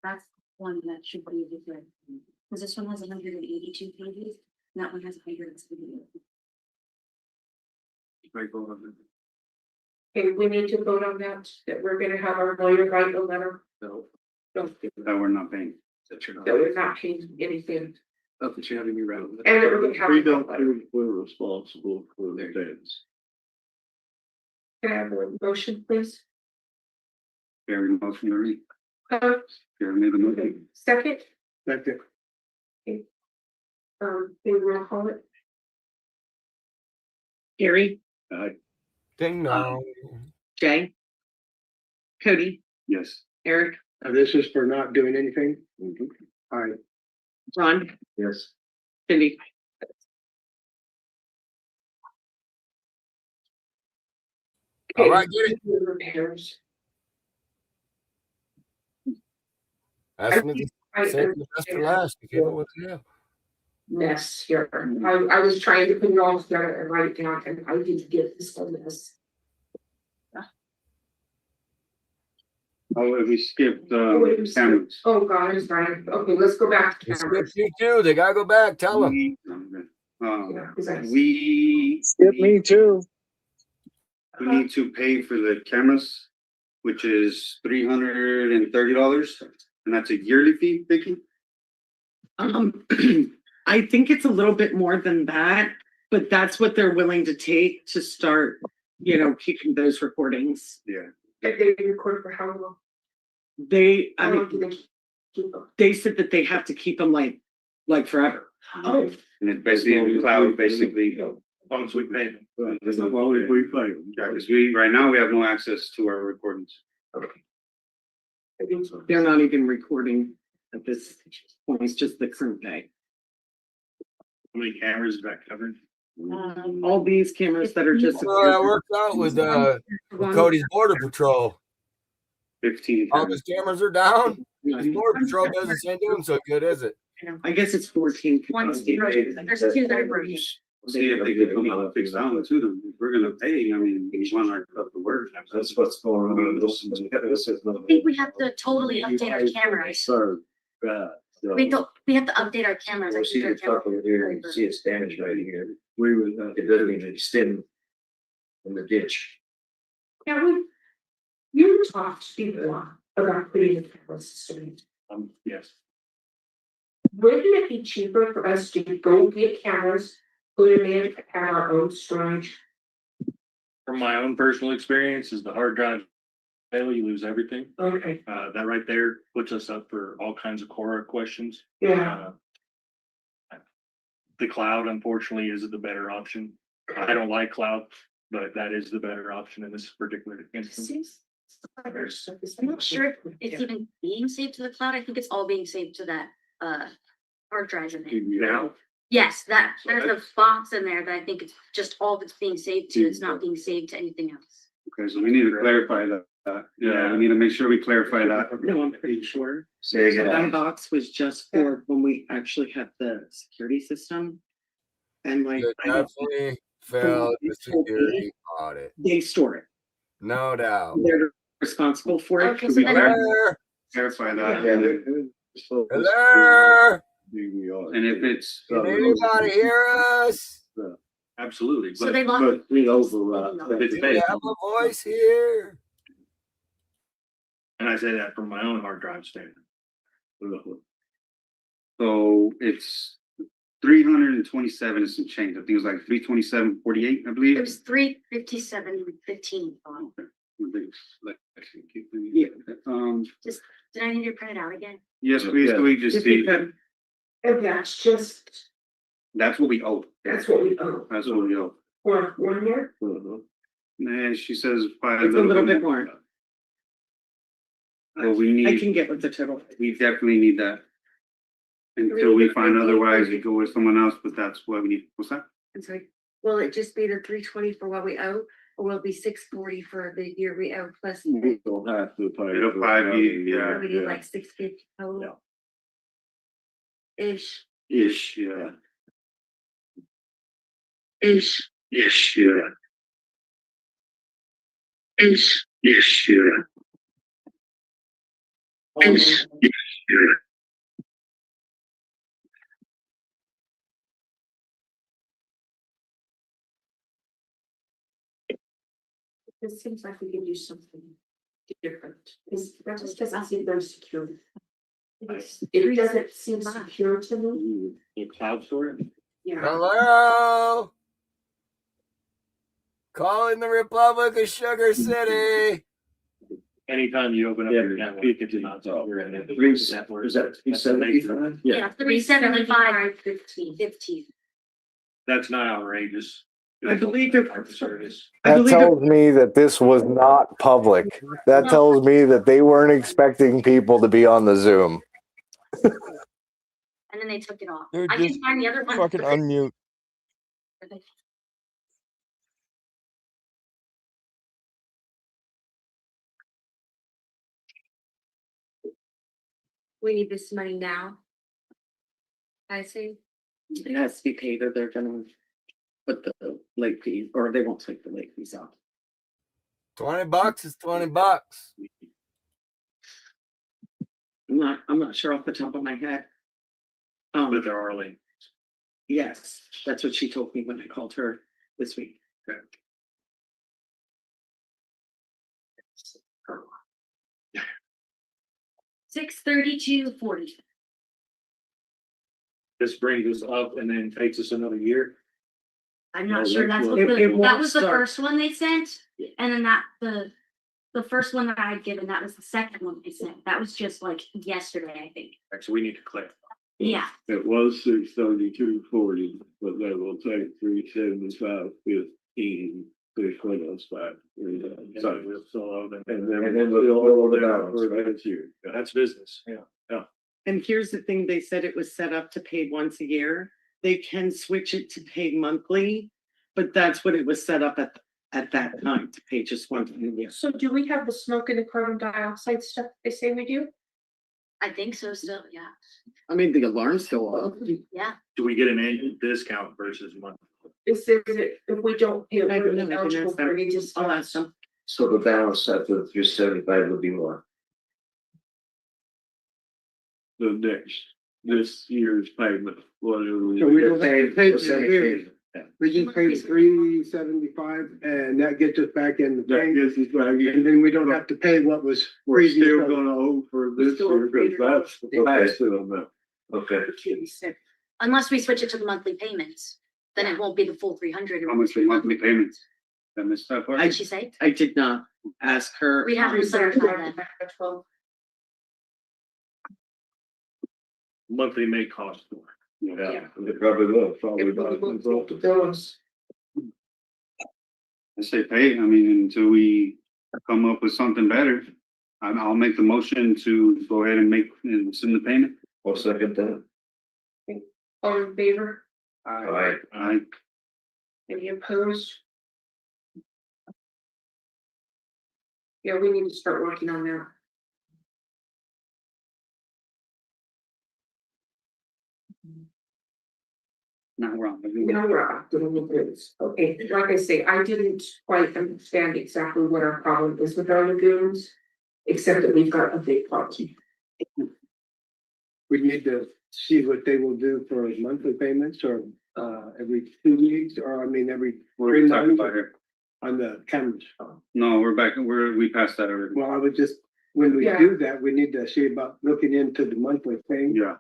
That's one that should be different. Because this one has 182 pages, and that one has 170. Okay, we need to vote on that we're gonna have our lawyer write a letter. No, No, That we're not paying. that you're not. that we're not changing anything, Not that you're having me rattle. and that we're gonna have. We a don't letter. think we're responsible for the dance. Can I have a motion, please? Gary motion already. Uh, Gary made the okay, motion. second, Second. we will call it. Gary, Ding dong. Jay, Cody, Yes. Eric, Now, this is for not doing anything? All right, Ron, Yes. Cindy. All right, get it. Repairs. Ask me I- to save the best for last. If you know what to do. Mess here. I was trying to put it all together and write it down, and I didn't get this one mess. Oh, we skipped, wait, cameras. Oh, God, I'm sorry. Okay, let's go back to It's cameras. you too. They gotta go back. Tell them. Yeah, 'cause I- We. Skip me too. We need to pay for the cameras, which is $330, and that's a yearly fee, Vicky? I think it's a little bit more than that, but that's what they're willing to take to start, keeping those recordings. Yeah. If they record for how long? They, How long do they keep them? they said that they have to keep them like forever. Oh, And it's basically a cloud, basically. Once we pay them. Well, Well, if we pay them. because right now we have no access to our recordings. I think so. They're not even recording at this point, it's just the current day. How many cameras is that covered? All these cameras that are just. Well, that worked out with Cody's Border Patrol. 15. All his cameras are down. His Border Patrol business ain't doing so good, is it? I guess it's 14. There's two that are broken. See if they could come out and fix that one to them. If we're gonna pay, I mean, we want our stuff to work. That's what's going on. This is I think we have to totally update our cameras. We have to update our cameras. I think our cameras- here, you see it's damaged right here. We would have. It doesn't even extend in the ditch. Yeah, you talked to people about putting the camera system. Yes. Wouldn't it be cheaper for us to go get cameras, put them in, have our own storage? From my own personal experience, is the hard drive fail, you lose everything. Okay, That right there puts us up for all kinds of core questions. yeah, The cloud unfortunately is the better option. I don't like cloud, but that is the better option in this particular instance. I'm not sure if it's even being saved to the cloud. I think it's all being saved to that hard drive in there. Now, Yes, there's a box in there that I think it's just all that's being saved to. It's not being saved to anything else. Okay, so we need to clarify that. Yeah, we need to make sure we clarify that. No, I'm pretty sure. Say again. That box was just for when we actually had the security system. And like, It definitely failed the security audit. they store it. No doubt. They're responsible for it. Okay, Could so we then- clarify? Clarify that. Hello? And if it's. Can anybody hear us? Absolutely. So but- they lost. But we override. If it's Do we have a voice here? and I say that from my own hard drive standard. So it's 327 and some change. I think it was like 327.48, I believe. It was 357.15. Yeah. Did I need to print it out again? Yes, please, can we just Just see, because and that's just, that's what we owe. that's what we owe That's what we owe. for 1 year. And she says. by it's a little bit more. Well, we I need, can get with the total. we definitely need that. Until we find otherwise, we go with someone else, but that's what we need. What's that? I'm sorry, will it just be the 320 for what we owe, or will it be 640 for the year we owe plus? We don't have to pay. It'll probably be, yeah. We did like 650 total. Ish, Ish, yeah. Ish. Ish, yeah. Ish. Ish, yeah. Ish. It seems like we could do something different, because that just doesn't seem very secure. It doesn't seem secure to me, The cloud storage. yeah. Hello. Calling the Republic of Sugar City. Anytime you open up your network, it's not over and it. Is that 375? Yeah, 375, 15. 15. That's not outrageous. I believe it- Service. That tells me that this was not public. That tells me that they weren't expecting people to be on the Zoom. And then they took it off. Dude, I just can find the other one. Fucking unmute. We need this money now. I see. It has to be paid or they're gonna put the late fees, or they won't take the late fees out. $20 is $20. I'm not sure off the top of my head. But there are links. Yes, that's what she told me when I called her this week. 632.40. This brings us up and then takes us another year. I'm No, not sure that's that's what- what It the, won't that was the start. first one they sent. And then the first one that I had given, that was the second one they sent. That was just like yesterday, I think. So we need to clarify. Yeah. It was 632.40, but they will take 375.15 to clean us back. So we'll still owe them. And then we'll roll it out for next year. That's business. Yeah. And here's the thing, they said it was set up to pay once a year. They can switch it to pay monthly, but that's what it was set up at that time, to pay just one time a year. So do we have the smoke and the carbon dioxide stuff they say we do? I think so still, yeah. I mean, the alarm's still up. Yeah. Do we get an annual discount versus monthly? Is it, if we don't pay, I don't know, I we're can eligible ask them. for any discount? I'll ask them. So the balance after 375 would be more. This year's payment, whatever. So we don't Same- pay- same pay- fee. We just paid 375 and that gets us back in the That bank. gets us back in. And then we don't have to pay what was We're previous. still gonna owe for this year, because that's the past amount. Okay. Unless we switch it to the monthly payments, then it won't be the full 300. How much the monthly payments? And this stuff. What did she say? I did not ask her. We have to clarify that. Monthly may cost more. Yeah, it probably will, probably about. I say pay, I mean, until we come up with something better. I'll make the motion to go ahead and send the payment. I'll second that. All in favor? Alright. Any opposed? Yeah, we need to start working on that. Not wrong. No, we're doing the lagoons. Okay, like I say, I didn't quite understand exactly what our problem is with our lagoons, except that we've got a big problem. We need to see what they will do for monthly payments or every 2 weeks, or I mean, every We're 3 talking months about here. on the cameras. No, we're back, we passed that already. Well, I would just, when we Yeah. do that, we need to see about looking into the monthly thing. Yeah.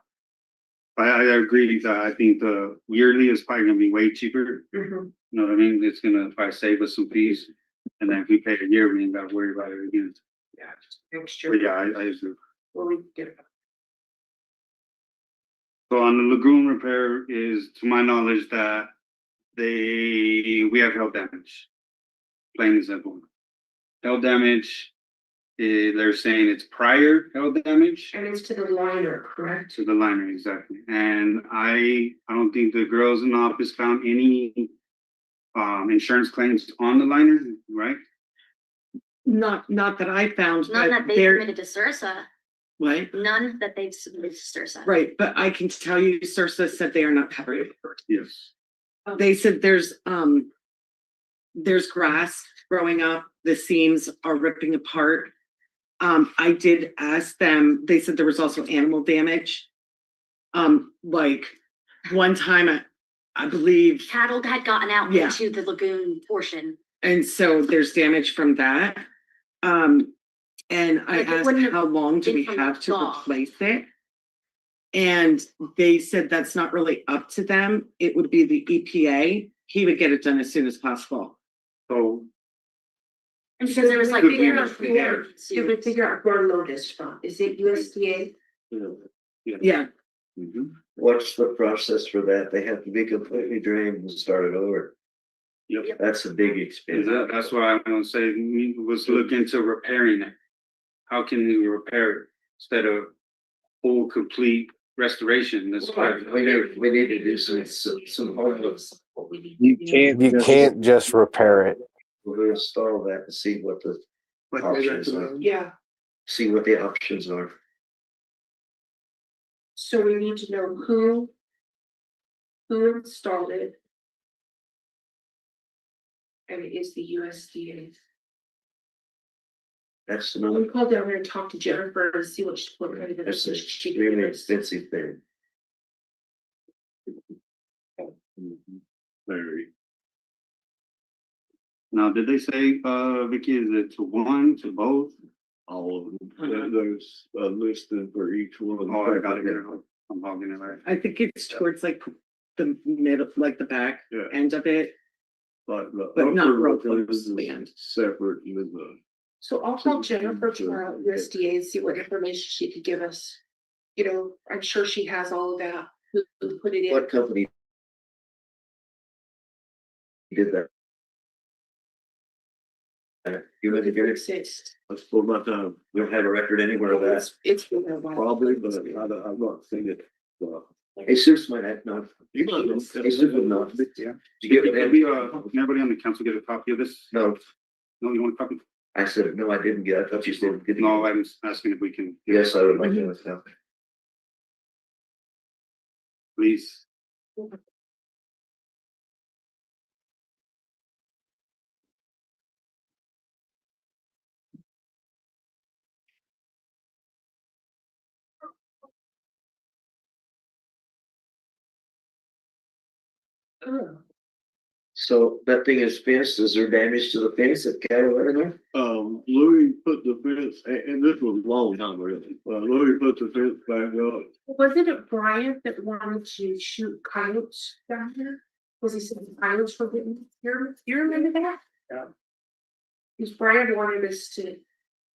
I agree that I think the yearly is probably gonna be way cheaper, Mhm. you know what I mean? It's gonna probably save us some fees. And then if we pay a year, we ain't gotta worry about it again. Yeah, just next But year. yeah, I agree. Well, we get it. So on the lagoon repair is, to my knowledge, that we have hail damage. Plain and simple. Hail damage, they're saying it's prior hail damage And it's to the liner, correct? to the liner, exactly. And I don't think the girls in the office found any insurance claims on the liner, right? Not that I found, Not but that they there, submitted to Sursa. What? None that they've submitted to Sursa. Right, but I can tell you, Sursa said they are not covered. Yes. They said there's grass growing up, the seams are ripping apart. I did ask them, they said there was also animal damage. Like one time, I believe, Cattle had gotten out Yeah. into the lagoon portion. and so there's damage from that. And I Like, it asked, wouldn't have how long do been we from have the to thaw. replace it? And they said that's not really up to them. It would be the EPA. He would get it done as soon as possible. So, Because there was like. Could be damage in there. from You would figure out where load is from. Is it USDA? Yeah, What's the process for that? They have to be completely drained and started over. Yep. That's a big expense. that's why I'm gonna say, we was look into repairing it. How can we repair it instead of full, complete restoration? That's why. We need to do some homework. You can't just repair it. We'll install that and see what the options are, Yeah, see what the options are. so we need to know who installed it. And it is the USDA. That's We another, called down there and talked to Jennifer and see what kind of. that's an she could extremely give us. expensive thing. Very. Now, did they say, Vicky, is it to one, to both? All of them. There's a listing for each one. Oh, I got it here. I'm hogging it right. I think it's towards like the middle, like the back Yeah. end of it. But the But not upper real one close is to the end. separate with the. So I'll call Jennifer tomorrow at USDA and see what information she could give us. You know, I'm sure she has all of that, who put it in. What company did that? You would get it, Exist. Let's pull my time. we don't have a record anywhere of that. It's been a while. Probably, but I've not seen it. Jesus might have not. You might know. Jesus would not. Yeah. Did you Can get we, that? can everybody on the council get a copy of this? No, No, you want a copy? I said, no, I didn't get it. I thought you said. did you? No, I'm asking if we can. Yes, I would like to. have it. Please. So that thing is fenced. Is there damage to the fence that cattle are in there? Louis put the fence, and this was a long time really, Louis put the fence back up. Wasn't it Brian that wanted to shoot coyotes down here? Was he saying coyotes were getting here? You remember that? Yeah. Because Brian wanted us to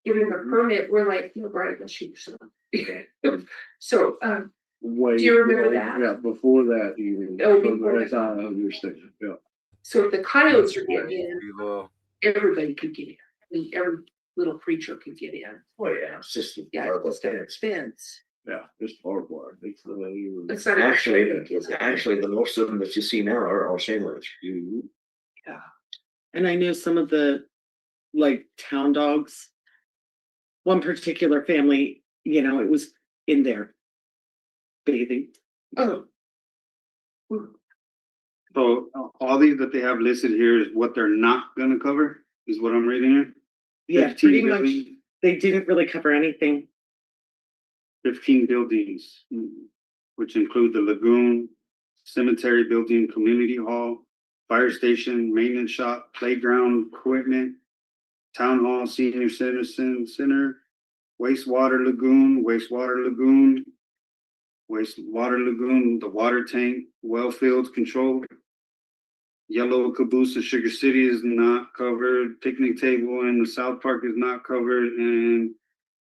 give him a permit. We're like, no, Brian, let's shoot some. So, Way. Do you remember that? Yeah, before that even. Oh, before As I understand, yeah. so if the coyotes are getting in, Pretty low. everybody could get in. I mean, every little creature could get in. Oh, yeah, it's just. Yeah, it's got a fence. Yeah, it's barbed wire. It's not even. It's not Actually, is it? actually, the most of them that you see now are all chain link. And I know some of the like town dogs. One particular family, you know, it was in there bathing. Oh. So all these that they have listed here is what they're not gonna cover, is what I'm reading here? Yeah, 15 pretty much. buildings- They didn't really cover anything. 15 buildings, which include the lagoon, cemetery building, community hall, fire station, maintenance shop, playground equipment, town hall, senior citizen center, wastewater lagoon, the water tank, well fields control. Yellow Caboose of Sugar City is not covered, picnic table in the South Park is not covered, and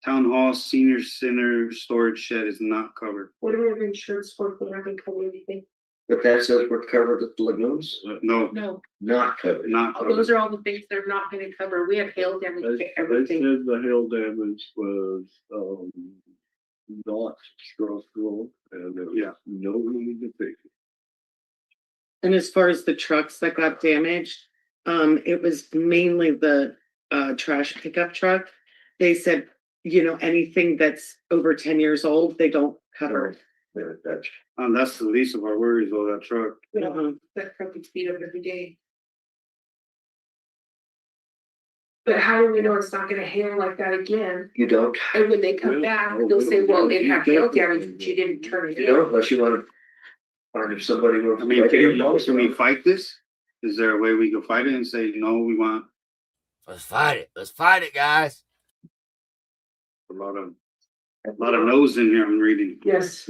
town hall, senior center, storage shed is not covered. What do we have insurance for? We're not gonna cover anything. But that says we're covered at the lagoons, No, No, not covered. not those covered. are all the things they're not gonna cover. We have hail damage They to they everything. said the hail damage was, not structural and there Yeah. was no need to fix it. And as far as the trucks that got damaged, it was mainly the trash pickup truck. They said you know, anything that's over 10 years old, they don't cover. That's the least of our worries, though, that truck. That truck gets beat up every day. But how do we know it's not gonna hail like that again? You don't, And when they come back, they'll say, well, it had hail damage, but you didn't turn it you know, in. unless you wanna find if somebody will. I mean, can we fight this? Is there a way we can fight it and say, no, we want Let's fight it. Let's fight it, guys. a lot of no's in here I'm reading. Yes.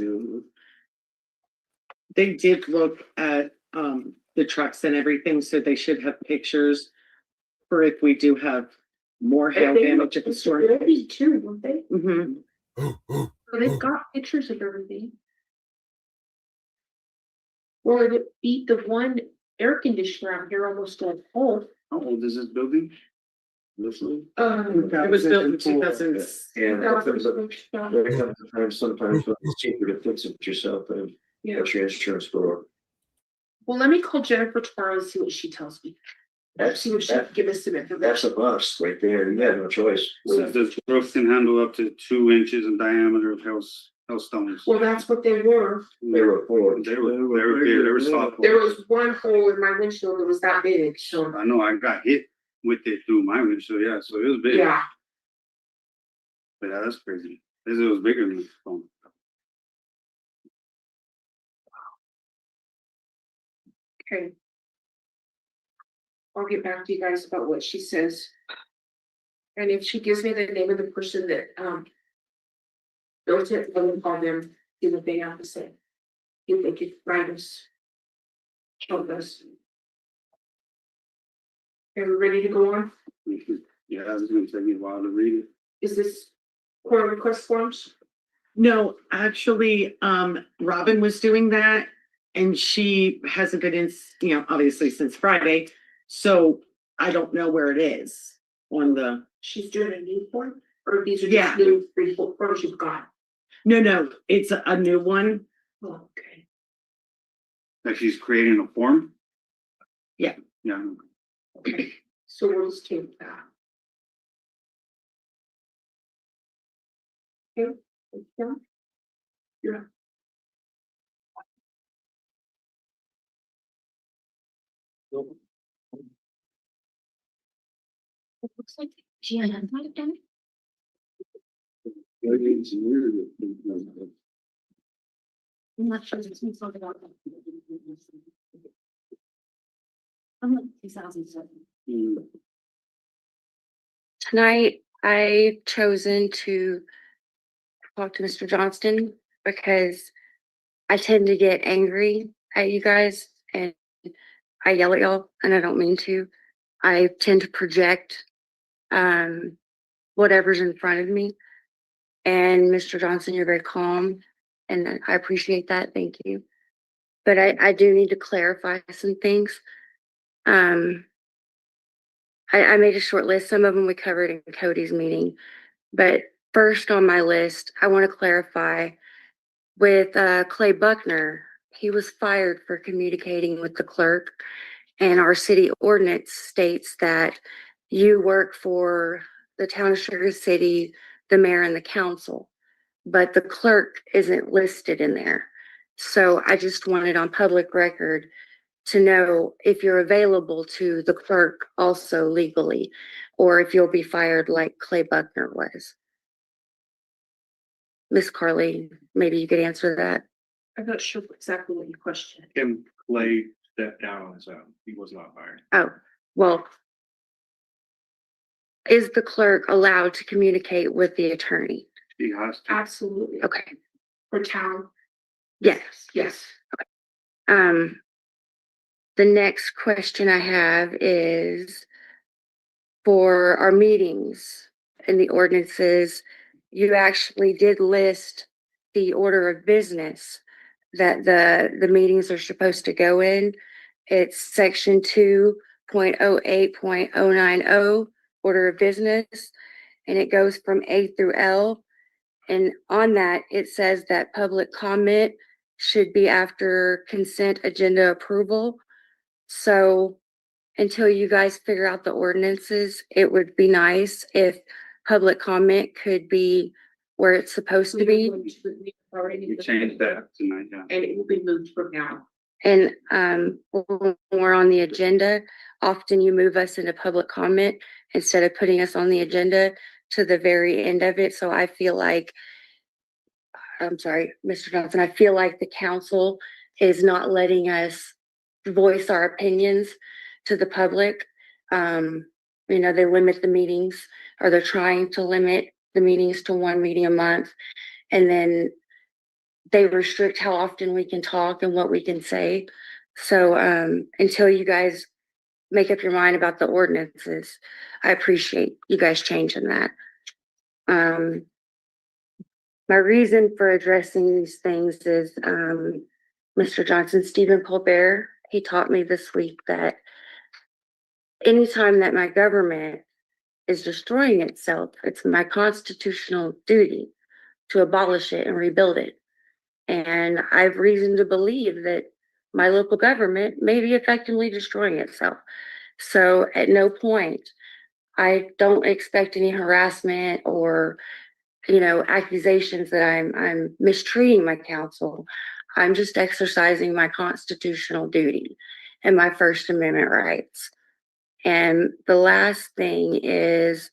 They did look at the trucks and everything, so they should have pictures for if we do have more hail damage at the store. Ready too, don't they? Mhm. So they've got pictures of everything. Well, it beat the one air conditioner out here almost to a pole. How old is this building? It was built in 2000. And that was there comes a time sometimes when it's cheaper to fix it yourself than Yeah. get your insurance for. Well, let me call Jennifer tomorrow and see what she tells me. See what she can give us some That's information. a must right there. You have no choice. Says the roof can handle up to 2 inches in diameter of hailstones. Well, that's what they were. They were poor. They were soft. There was one hole in my windshield that was that big, so. I know I got hit with it through my windshield, yeah, so it was big. Yeah, But yeah, that's crazy. This was bigger than the phone. okay. I'll get back to you guys about what she says. And if she gives me the name of the person that, built it, I will call them, see what they have to say. If they could write us. Help us. Are we ready to go on? Yeah, it's gonna take me a while to read it. Is this for request forms? No, actually, Robin was doing that and she hasn't been in, you know, obviously since Friday. So I don't know where it is on the, She's doing a new form, or these are Yeah. just new forms you've got? no, it's a new one. Oh, okay. Like she's creating a form? Yeah. Yeah. Okay, so we'll just take that. Okay. Yeah. Yeah. It looks like Gianna might have done it. I'm not sure it's been sorted out. I'm like 2007. Tonight, I've chosen to talk to Mr. Johnston because I tend to get angry at you guys and I yell at y'all and I don't mean to. I tend to project whatever's in front of me. And Mr. Johnson, you're very calm and I appreciate that. Thank you. But I do need to clarify some things. I made a short list. Some of them we covered in Cody's meeting. But first on my list, I want to clarify with Clay Buckner. He was fired for communicating with the clerk, and our city ordinance states that you work for the town of Sugar City, the mayor, and the council, but the clerk isn't listed in there. So I just wanted on public record to know if you're available to the clerk also legally, or if you'll be fired like Clay Buckner was. Miss Carly, maybe you could answer that. I'm not sure exactly what your question. Kim Clay stepped down on his own. He was not fired. Oh, well, is the clerk allowed to communicate with the attorney? She has to. Absolutely. Okay, For town, yes. yes. The next question I have is for our meetings and the ordinances, you actually did list the order of business that the meetings are supposed to go in. It's section 2.08.090, order of business, and it goes from A through L. And on that, it says that public comment should be after consent agenda approval. So until you guys figure out the ordinances, it would be nice if public comment could be where it's supposed to be. We changed that tonight, yeah. And it will be moved from now. And when we're on the agenda, often you move us into public comment instead of putting us on the agenda to the very end of it. So I feel like, I'm sorry, Mr. Johnson, I feel like the council is not letting us voice our opinions to the public. You know, they limit the meetings, or they're trying to limit the meetings to one meeting a month. And then they restrict how often we can talk and what we can say. So until you guys make up your mind about the ordinances, I appreciate you guys changing that. My reason for addressing these things is Mr. Johnson, Stephen Colbert, he taught me this week that anytime that my government is destroying itself, it's my constitutional duty to abolish it and rebuild it. And I have reason to believe that my local government may be effectively destroying itself. So at no point, I don't expect any harassment or, you know, accusations that I'm mistreating my council. I'm just exercising my constitutional duty and my First Amendment rights. And the last thing is,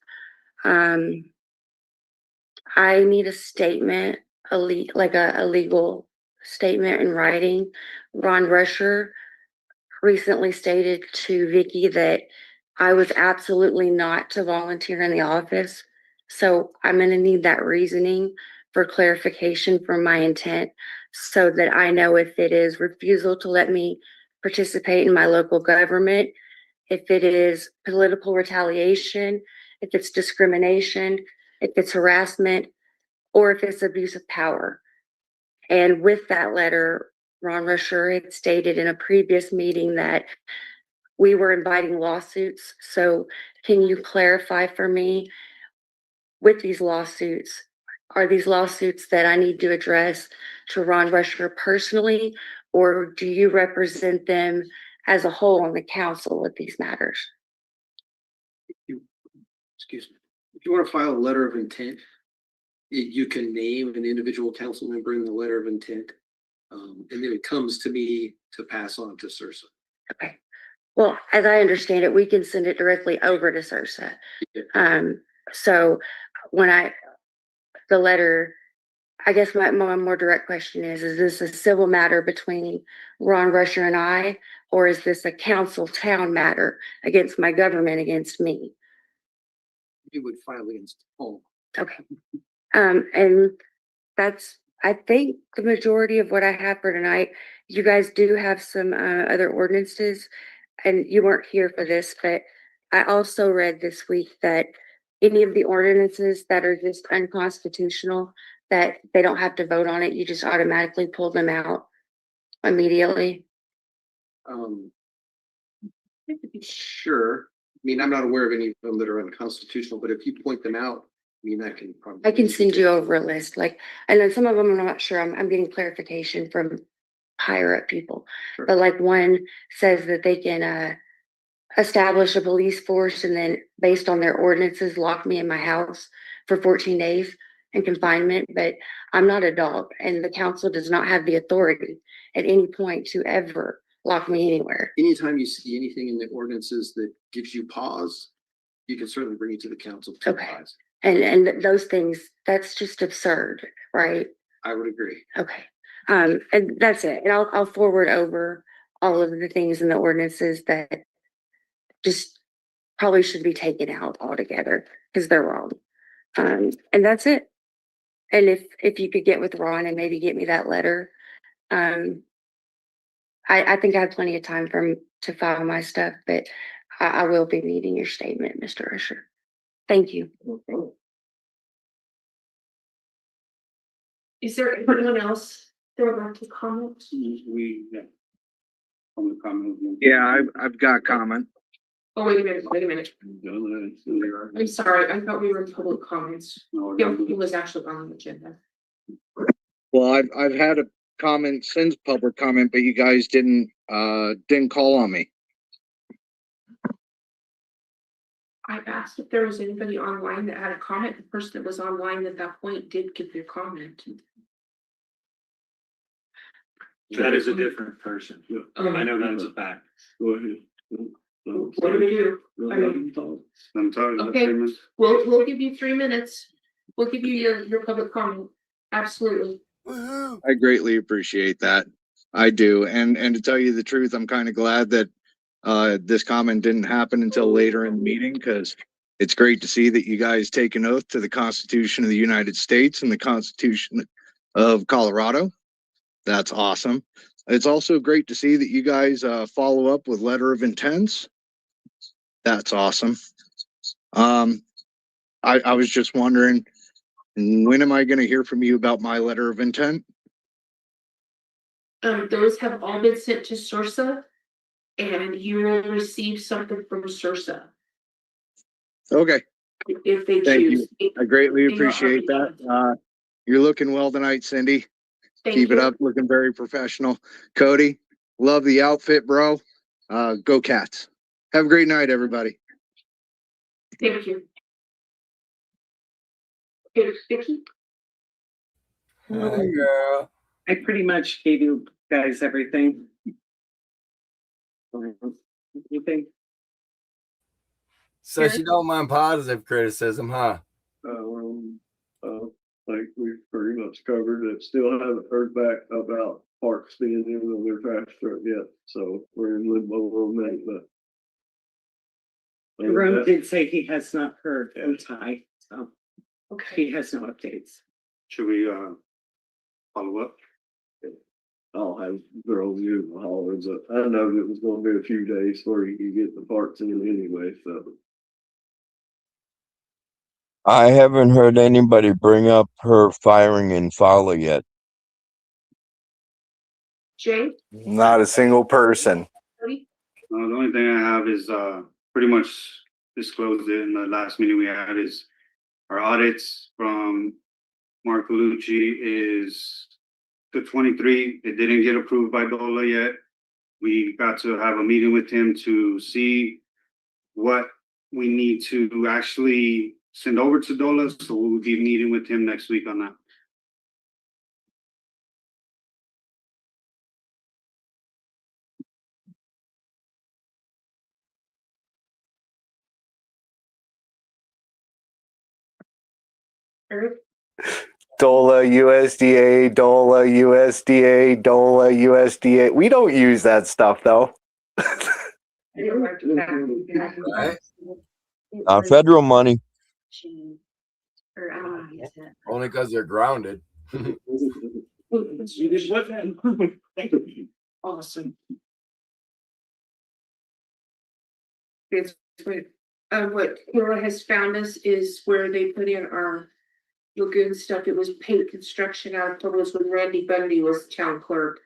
I need a statement, like a legal statement in writing. Ron Rusher recently stated to Vicky that I was absolutely not to volunteer in the office. So I'm going to need that reasoning for clarification from my intent, so that I know if it is refusal to let me participate in my local government, if it is political retaliation, if it's discrimination, if it's harassment, or if it's abuse of power. And with that letter, Ron Rusher had stated in a previous meeting that we were inviting lawsuits. So can you clarify for me, with these lawsuits, are these lawsuits that I need to address to Ron Rusher personally, or do you represent them as a whole on the council with these matters? Excuse me. If you want to file a letter of intent, you can name an individual council member in the letter of intent. And then it comes to me to pass on to Sursa. Okay. Well, as I understand it, we can send it directly over to Sursa. So when the letter, I guess my more direct question is this a civil matter between Ron Rusher and I, or is this a council town matter against my government, against me? You would file against all. Okay. And that's, I think, the majority of what I have for tonight. You guys do have some other ordinances, and you weren't here for this, but I also read this week that any of the ordinances that are just unconstitutional, that they don't have to vote on it, you just automatically pull them out immediately. Sure. I mean, I'm not aware of any of them that are unconstitutional, but if you point them out, I mean, I can probably. I can send you over a list. Like, I know some of them I'm not sure. I'm getting clarification from higher up people. Sure. But like one says that they can establish a police force and then based on their ordinances, lock me in my house for 14 days in confinement. But I'm not a dog, and the council does not have the authority at any point to ever lock me anywhere. Anytime you see anything in the ordinances that gives you pause, you can certainly bring it to the council. To Okay. advise. And those things, that's just absurd, right? I would agree. Okay. And that's it. And I'll forward over all of the things in the ordinances that just probably should be taken out altogether because they're wrong. And that's it. And if you could get with Ron and maybe get me that letter, I think I have plenty of time to file my stuff, but I will be needing your statement, Mr. Rusher. Thank you. Is there anyone else that would like to comment? On the comment. Yeah, I've got a comment. Oh, wait a minute. I'm sorry. I thought we were in public comments. Yeah, it was actually on the agenda. Well, I've had a comment since public comment, but you guys didn't call on me. I asked if there was anybody online that had a comment. The person that was online at that point did give their comment. That is a different person. I know that's a fact. Go ahead. What do we do? I mean, I'm sorry. Okay. We'll give you 3 minutes. We'll give you your public comment. Absolutely. I greatly appreciate that. I do. And to tell you the truth, I'm kind of glad that this comment didn't happen until later in the meeting, because it's great to see that you guys take an oath to the Constitution of the United States and the Constitution of Colorado. That's awesome. It's also great to see that you guys follow up with letter of intents. That's awesome. I was just wondering, when am I going to hear from you about my letter of intent? Those have all been sent to Sursa, and you will receive something from Sursa Okay, if they thank choose. you. I greatly appreciate that. You're looking well tonight, Cindy. Thank Keep it you. up, looking very professional. Cody, love the outfit, bro. Go Cats. Have a great night, everybody. Thank you. Okay, Vicky? Hey, girl. I pretty much gave you guys everything. You think? So she don't mind positive criticism, huh? Like we've pretty much covered it. Still haven't heard back about parks being in on their trash truck yet, so we're in limbo on that, but. Jerome did say he has not heard from Ty, so he has no updates. Should we, follow up? I'll have girls use the haulers. I know it was gonna be a few days before you could get the parts in anyway, so. I haven't heard anybody bring up her firing in Fowler yet. Jay? Not a single person. Cody? The only thing I have is, pretty much disclosed it in the last meeting we had is our audits from Mark Lucci is to 23. It didn't get approved by DOLA yet. We got to have a meeting with him to see what we need to actually send over to DOLA. So we'll be meeting with him next week on that. Eric? DOLA, USDA, DOLA, USDA, DOLA, USDA. We don't use that stuff though. Right? Federal money. Or I don't know how to use it. Only because they're grounded. You did what then? Awesome. It's great. What Laura has found us is where they put in our lagoon stuff. It was paint construction out of Tolos when Randy Bundy was town clerk.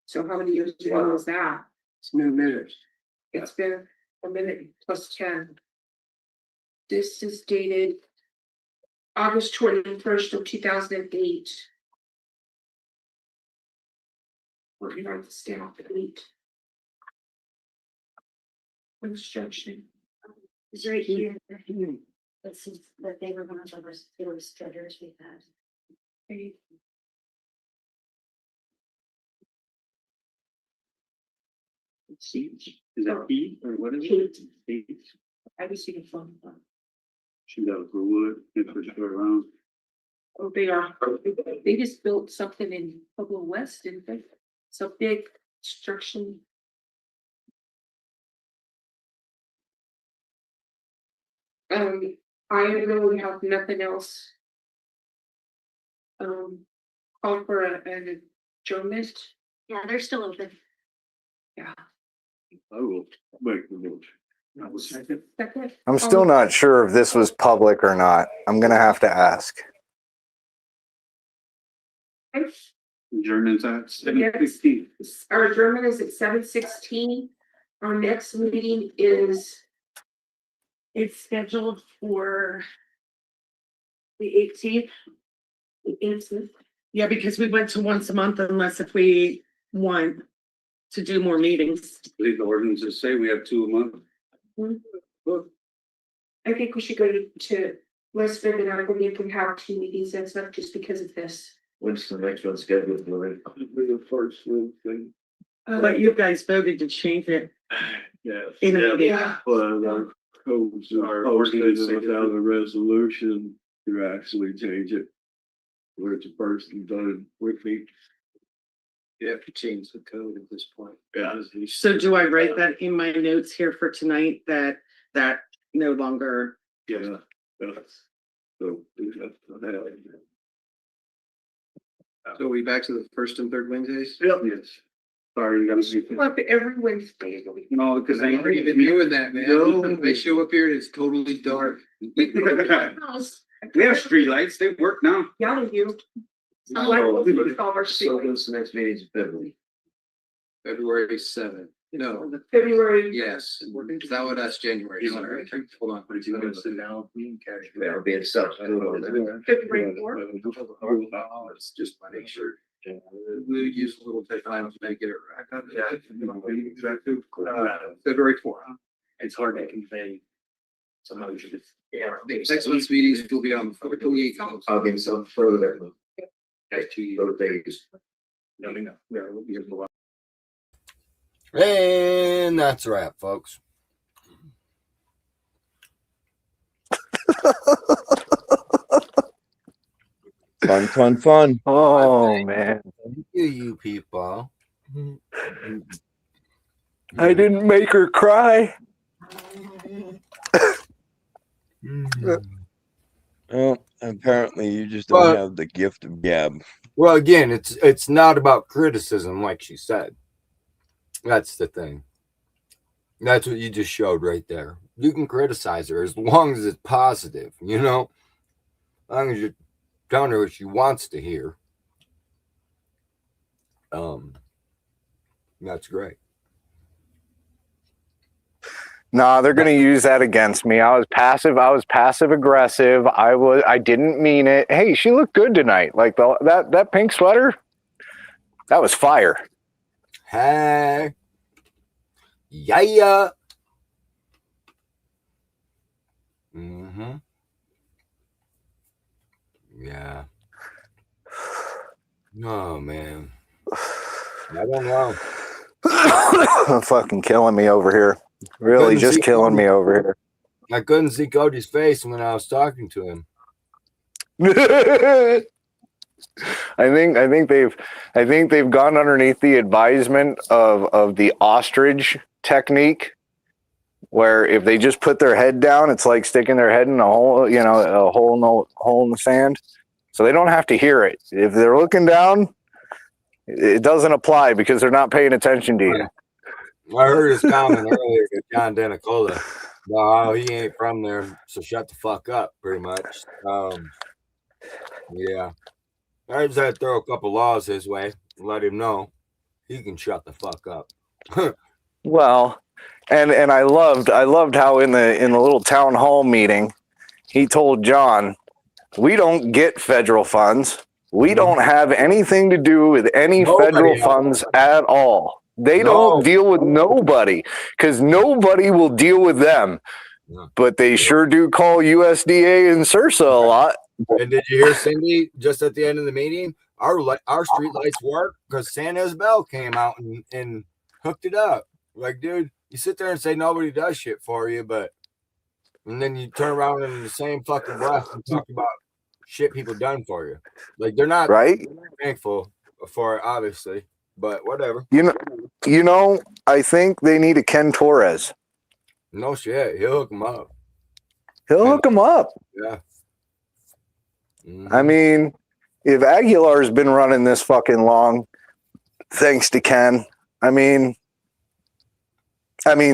So how many years ago was that? It's been a minute. It's been a minute plus 10. This is dated August 21st of 2008. Working on the stamp at 8. Construction. It's right here. That seems that they were one of the worst treasures we've had. Okay. Siege? Is that E or what is it? Siege. I was thinking phone. She got for wood, if it's around. Oh, they just built something in Pueblo West, didn't they? So big construction. I really have nothing else. Call for an adjournment. Yeah, they're still open. Yeah. I will make the motion. Second. I'm still not sure if this was public or not. I'm gonna have to ask. Adjournment's at 7:16. Our adjournment is at 7:16. Our next meeting is. It's scheduled for the 18th. The 18th. Yeah, because we went to once a month unless if we want to do more meetings. I believe the ordinances say we have 2 a month. I think we should go to Lisbon and I believe we have 2 meetings and stuff just because of this. When's the next one scheduled, Lori? The first Wednesday. But you guys voted to change it Yes. in a meeting. But our codes are posted without a resolution to actually change it. Where it's a person done with me. You have to change the code at this point. Yeah. So do I write that in my notes here for tonight that no longer? Yeah. So. So we back to the first and third Wednesdays? Yep. Yes. Sorry, you gotta see. Well, every Wednesday. No, because I ain't even doing that, man. No. They show up here and it's totally dark. We have streetlights, they work now. Yeah, you. So when's the next meeting in February? February 7th. No, February. yes, is that what that's January? Sorry. Hold on. That'll be in South. February 4th. It's just my make sure. We use a little time to make it right. February 4th. It's hard to convey. Somehow you should just. Yeah. Next month's meetings will be on February 28th. I'll give some further. Next 2 days. No, no, we'll be here for a while. And that's a wrap, folks. Fun. Oh man, Thank you people. I didn't make her cry. Well, apparently you just don't have the gift of gab. Well, again, it's not about criticism, like she said. That's the thing. That's what you just showed right there. You can criticize her as long as it's positive, you know, as long as you're telling her what she wants to hear. That's great. Nah, they're gonna use that against me. I was passive aggressive. I didn't mean it. Hey, she looked good tonight. Like that pink sweater, that was fire. Hey. Yeah. Mm-hmm. Yeah. No, man. I don't know. Fucking killing me over here. Really just killing me over here. I couldn't see Cody's face when I was talking to him. I think they've gone underneath the advisement of the ostrich technique, where if they just put their head down, it's like sticking their head in a hole, you know, a hole in the sand. So they don't have to hear it. If they're looking down, it doesn't apply because they're not paying attention to you. I heard his comment earlier to John Denicola. No, he ain't from there, so shut the fuck up, pretty much. Yeah. I just had to throw a couple laws his way, let him know he can shut the fuck up. Well, and I loved how in the little town hall meeting, he told John, we don't get federal funds. We don't have anything to do with any federal funds at all. They don't deal with nobody because nobody will deal with them. But they sure do call USDA and SRSA a lot. And did you hear Cindy just at the end of the meeting? Our street lights work because San Isabel came out and hooked it up. Like, dude, you sit there and say nobody does shit for you, and then you turn around in the same fucking breath and talk about shit people done for you. Like, they're not thankful for it, obviously, but whatever. You know, I think they need a Ken Torres. No shit, he'll hook them up. Yeah. I mean, if Aguilar's been running this fucking long, thanks to Ken. I mean,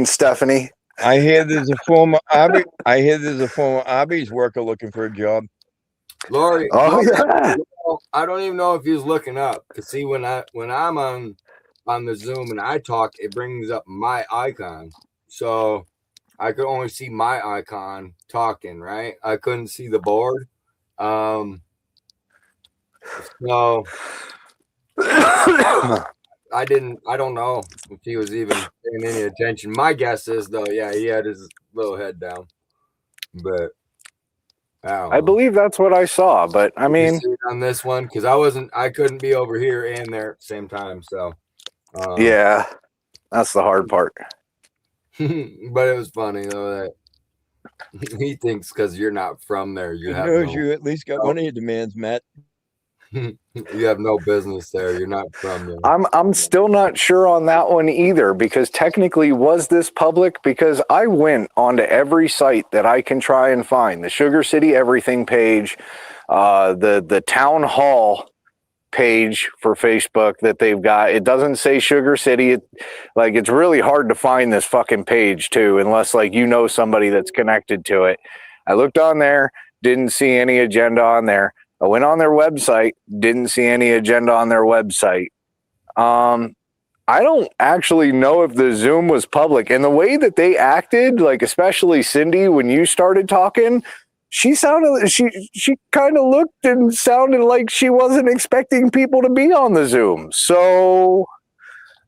Stephanie. I hear there's a former Arby's worker looking for a job. Lori. Yeah. I don't even know if he's looking up to see when I'm on the Zoom and I talk, it brings up my icon. So I could only see my icon talking, right? I couldn't see the board. So I don't know if he was even paying any attention. My guess is though, yeah, he had his little head down. but I believe that's what I saw, but I mean, on this one, because I couldn't be over here and there at the same time. So, yeah, that's the hard part. but it was funny though that he thinks because you're not from there, you Good have news, no, you at least got one of your demands met. you have no business there. You're not from there. I'm still not sure on that one either, because technically, was this public? Because I went onto every site that I can try and find, the Sugar City Everything page, the town hall page for Facebook that they've got. It doesn't say Sugar City. It's really hard to find this fucking page too, unless like you know somebody that's connected to it. I looked on there, didn't see any agenda on there. I went on their website, didn't see any agenda on their website. I don't actually know if the Zoom was public, and the way that they acted, like especially Cindy, when you started talking, she kind of looked and sounded like she wasn't expecting people to be on the Zoom. So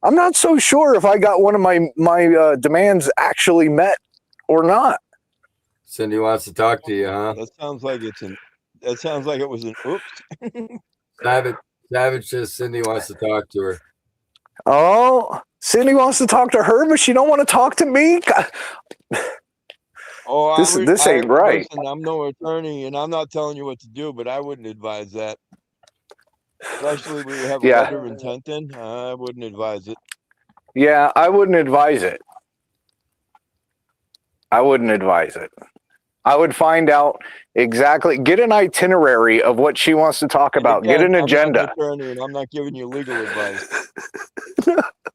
I'm not so sure if I got one of my demands actually met or not. Cindy wants to talk to you, huh? That sounds like it was an oops. Savage says Cindy wants to talk to her. Oh, Cindy wants to talk to her, but she don't want to talk to me. Oh, This ain't right. Listen, I'm no attorney, and I'm not telling you what to do, but I wouldn't advise that. Especially when you have a letter of intent in, I wouldn't advise it. Yeah, I wouldn't advise it. I would find out exactly, get an itinerary of what she wants to talk about. Get an agenda. I'm not an attorney, and I'm not giving you legal advice.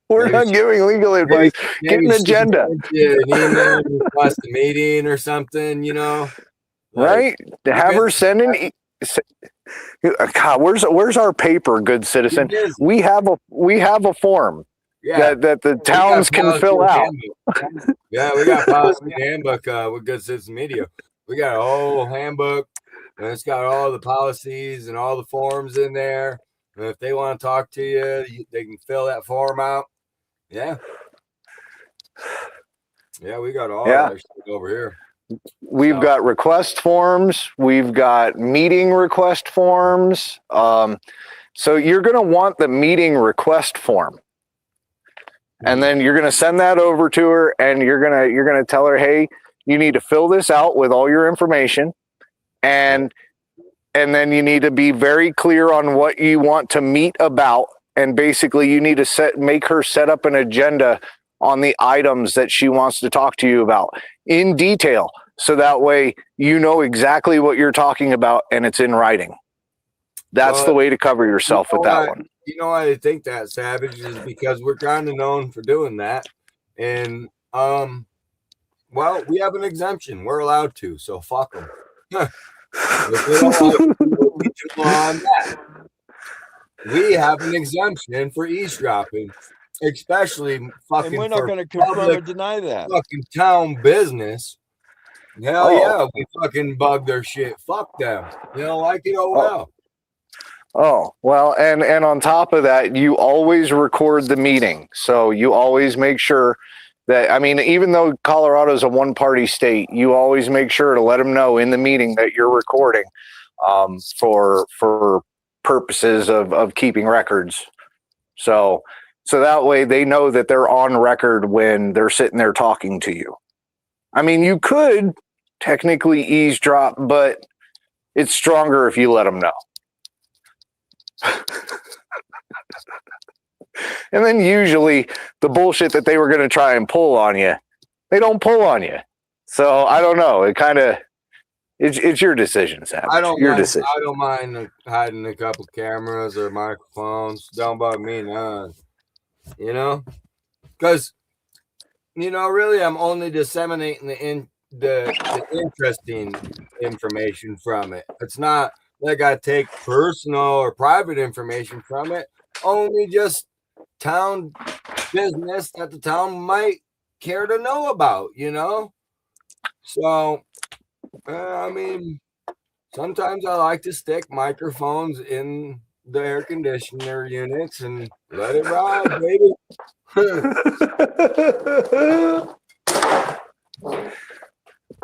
We're not giving legal advice. Get an agenda. An email, request a meeting or something, you know? Right? To have her send an God, where's our paper, good citizen? We have a form that the towns can fill out. Yeah, we got policy handbook with Good Citizen Media. We got a whole handbook, and it's got all the policies and all the forms in there. And if they want to talk to you, they can fill that form out. Yeah. Yeah, we got all that shit over here. We've got request forms. We've got meeting request forms. So you're going to want the meeting request form. And then you're going to send that over to her, and you're going to tell her, hey, you need to fill this out with all your information. And then you need to be very clear on what you want to meet about. And basically you need to make her set up an agenda on the items that she wants to talk to you about in detail. So that way you know exactly what you're talking about and it's in writing. That's the way to cover yourself with that one. You know why I think that, Savage, is because we're kind of known for doing that. And, well, we have an exemption. We're allowed to, so fuck them. We have an exemption for eavesdropping, especially fucking. And we're not going to confirm or deny that. Fucking town business. Hell yeah, we fucking bug their shit. Fuck them. You don't like it? Oh well. Oh, well, and on top of that, you always record the meeting. So you always make sure that, I mean, even though Colorado's a one-party state, you always make sure to let them know in the meeting that you're recording for purposes of keeping records. So that way they know that they're on record when they're sitting there talking to you. I mean, you could technically eavesdrop, but it's stronger if you let them know. And then usually the bullshit that they were going to try and pull on you, they don't pull on you. So I don't know. It kind of, it's your decision, Savage. I don't mind hiding a couple cameras or microphones. Don't bother me none. You know, because really, I'm only disseminating the interesting information from it. It's not like I take personal or private information from it. Only just town business that the town might care to know about. So. I mean, sometimes I like to stick microphones in the air conditioner units and let it ride, baby.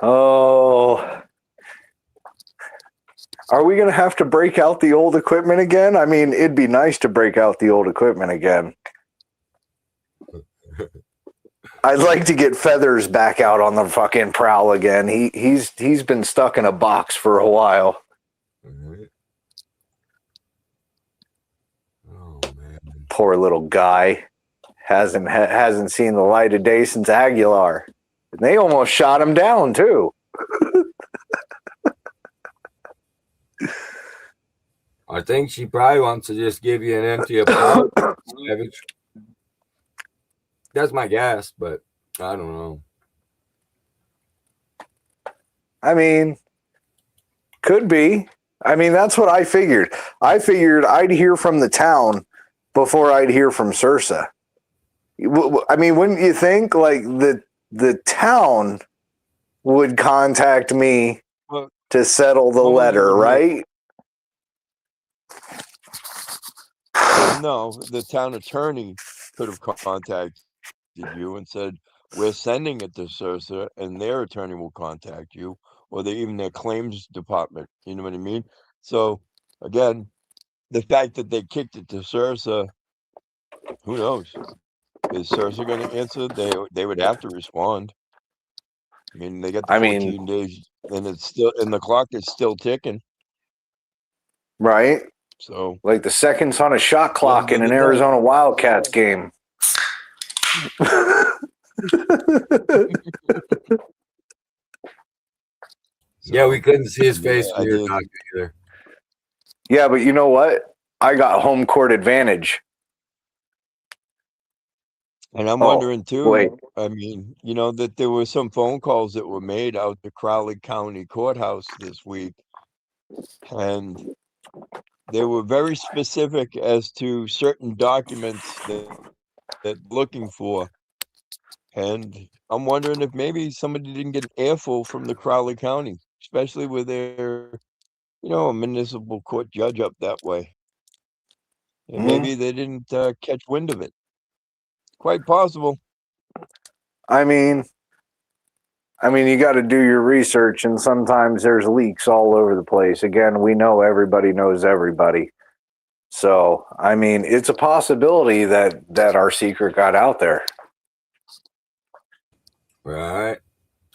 Oh, Are we going to have to break out the old equipment again? I mean, it'd be nice to break out the old equipment again. I'd like to get Feathers back out on the fucking prowl again. He's been stuck in a box for a while. Oh man. Poor little guy. Hasn't seen the light of day since Aguilar. And they almost shot him down too. I think she probably wants to just give you an empty apology. That's my guess, but I don't know. I mean, could be. I mean, that's what I figured. I figured I'd hear from the town before I'd hear from Sursa. I mean, wouldn't you think like the town would contact me to settle the letter, right? No, the town attorney could have contacted you and said, we're sending it to Sursa, and their attorney will contact you, or even their claims department. You know what I mean? So again, the fact that they kicked it to Sursa, who knows? Is Sursa going to answer? They would have to respond. I mean, they got the 14 days, and the clock is still ticking. Right? So, like the seconds on a shot clock in an Arizona Wildcats game. Yeah, we couldn't see his face when you were talking either. Yeah, but you know what? I got home court advantage. And I'm wondering too, I mean, you know, that there were some phone calls that were made out to Crowley County Courthouse this week. And they were very specific as to certain documents that looking for. And I'm wondering if maybe somebody didn't get an earful from the Crowley County, especially with their, you know, a municipal court judge up that way. And maybe they didn't catch wind of it. Quite possible. I mean, you got to do your research, and sometimes there's leaks all over the place. Again, we know everybody knows everybody. So, I mean, it's a possibility that our secret got out there. Right.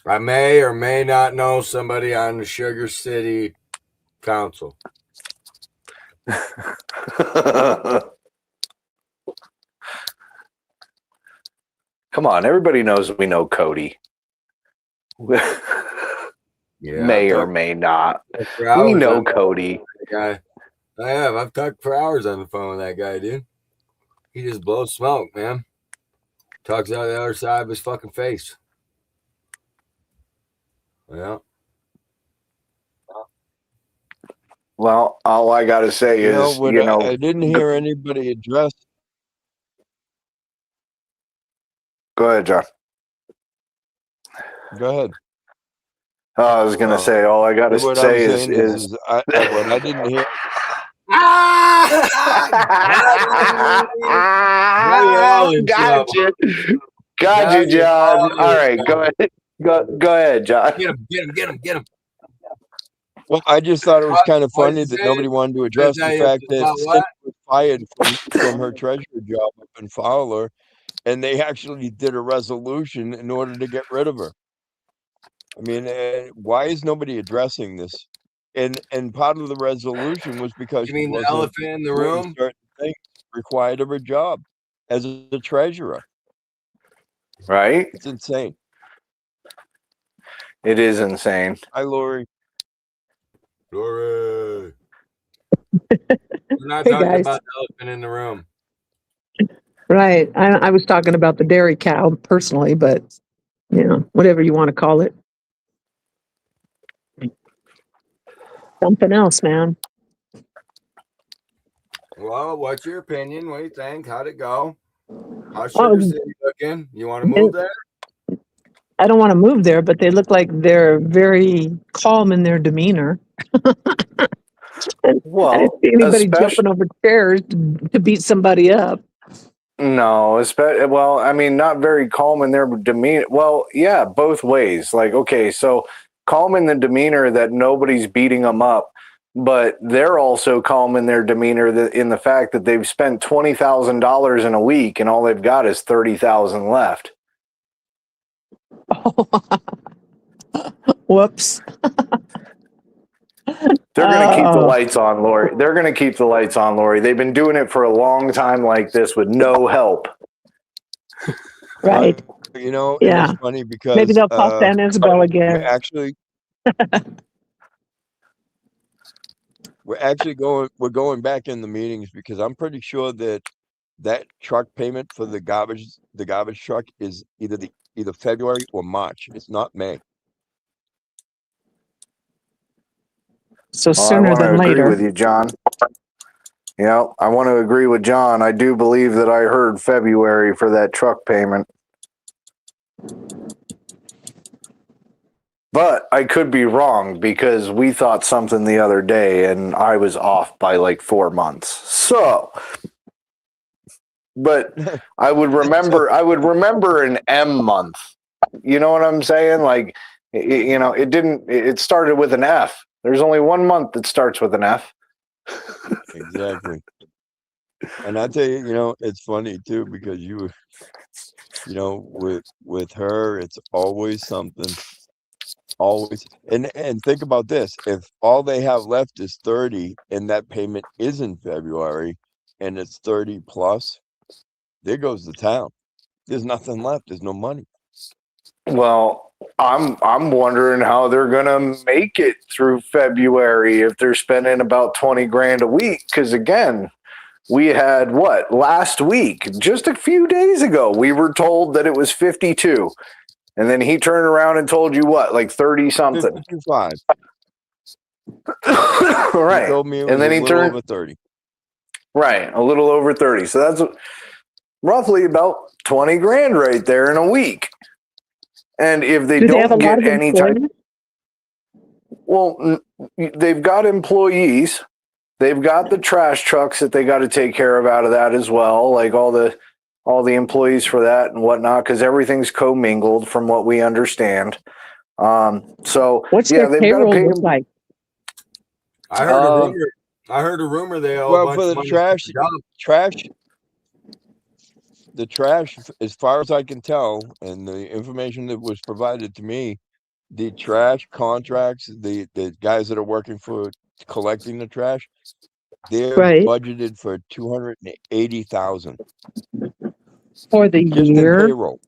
I may or may not know somebody on the Sugar City Council. Come on, everybody knows we know Cody. May or may not. We know Cody. Guy. I have. I've talked for hours on the phone with that guy, dude. He just blows smoke, man. Talks out the other side of his fucking face. Yeah. Well, all I got to say is, I didn't hear anybody address. Go ahead, John. Go ahead. I was going to say, all I got to say is what I didn't hear. Got you, John. All right, go ahead. Go ahead, John. Get him. Well, I just thought it was kind of funny that nobody wanted to address the fact that Cindy was fired from her treasurer job up in Fowler, and they actually did a resolution in order to get rid of her. I mean, why is nobody addressing this? And part of the resolution was because you mean the elephant in the room? Certain things required of her job as a treasurer. Right? It's insane. It is insane. Hi, Lori. Lori. We're not talking about the elephant in the room. Right. I was talking about the dairy cow personally, but whatever you want to call it. Something else, man. Well, what's your opinion? What do you think? How'd it go? How's Sugar City looking? You want to move there? I don't want to move there, but they look like they're very calm in their demeanor. Well, I didn't see anybody jumping over chairs to beat somebody up. No, well, I mean, not very calm in their demeanor. Well, yeah, both ways. Like, okay, so calm in the demeanor that nobody's beating them up, but they're also calm in their demeanor in the fact that they've spent $20,000 in a week and all they've got is 30,000 left. Whoops. They're going to keep the Oh. lights on, Lori. They're going to keep the lights on, Lori. They've been doing it for a long time like this with no help. Right. You know, Yeah. and it's funny because Maybe they'll call San Isabel again. we're going back in the meetings because I'm pretty sure that truck payment for the garbage truck is either February or March. It's not May. So I sooner want to than agree later. with you, John. Yeah, I want to agree with John. I do believe that I heard February for that truck payment. But I could be wrong because we thought something the other day and I was off by like 4 months. So, but I would remember an M month. You know what I'm saying? Like, it started with an F. There's only 1 month that starts with an F. Exactly. And I tell you, it's funny too, because with her, it's always something. Always. And think about this. If all they have left is 30 and that payment is in February and it's 30 plus, there goes the town. There's nothing left. There's no money. Well, I'm wondering how they're gonna make it through February if they're spending about 20 grand a week. Because again, we had last week, just a few days ago, we were told that it was 52, and then he turned around and told you like 30 something. 55. Right, He told me it was and then he turned over 30. Right, a little over 30. So that's roughly about 20 grand right there in a week. And if they Do they have don't a lot get of any type, employees? they've got employees. They've got the trash trucks that they got to take care of out of that as well, like all the employees for that and whatnot, because everything's commingled from what we understand. So what's yeah, their they've got to payroll pay look them. like? I heard a rumor they owe a Well, bunch for of the money the trash, as far as I can tell, and the information that was provided to me, the trash contracts, the guys that are working for collecting the trash, they're Right. budgeted for 280,000 For the just in year? payroll.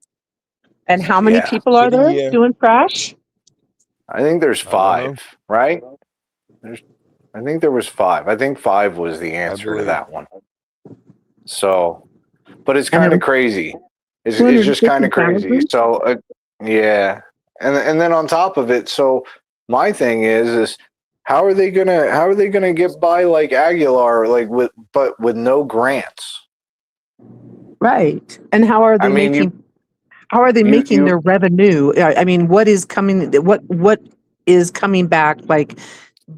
And how many Yeah, people for are the there year. doing trash? I think there's I don't know. 5, right? I think there was 5. I think 5 was the answer to believe. that one. So, but it's And kind it of was crazy. It's just kind of crazy. 250,000? So, yeah, and then on top of it, so my thing is how are they gonna get by like Aguilar, like with no grants? Right. And how are they I mean, making you their revenue? I mean, what is coming back? Like,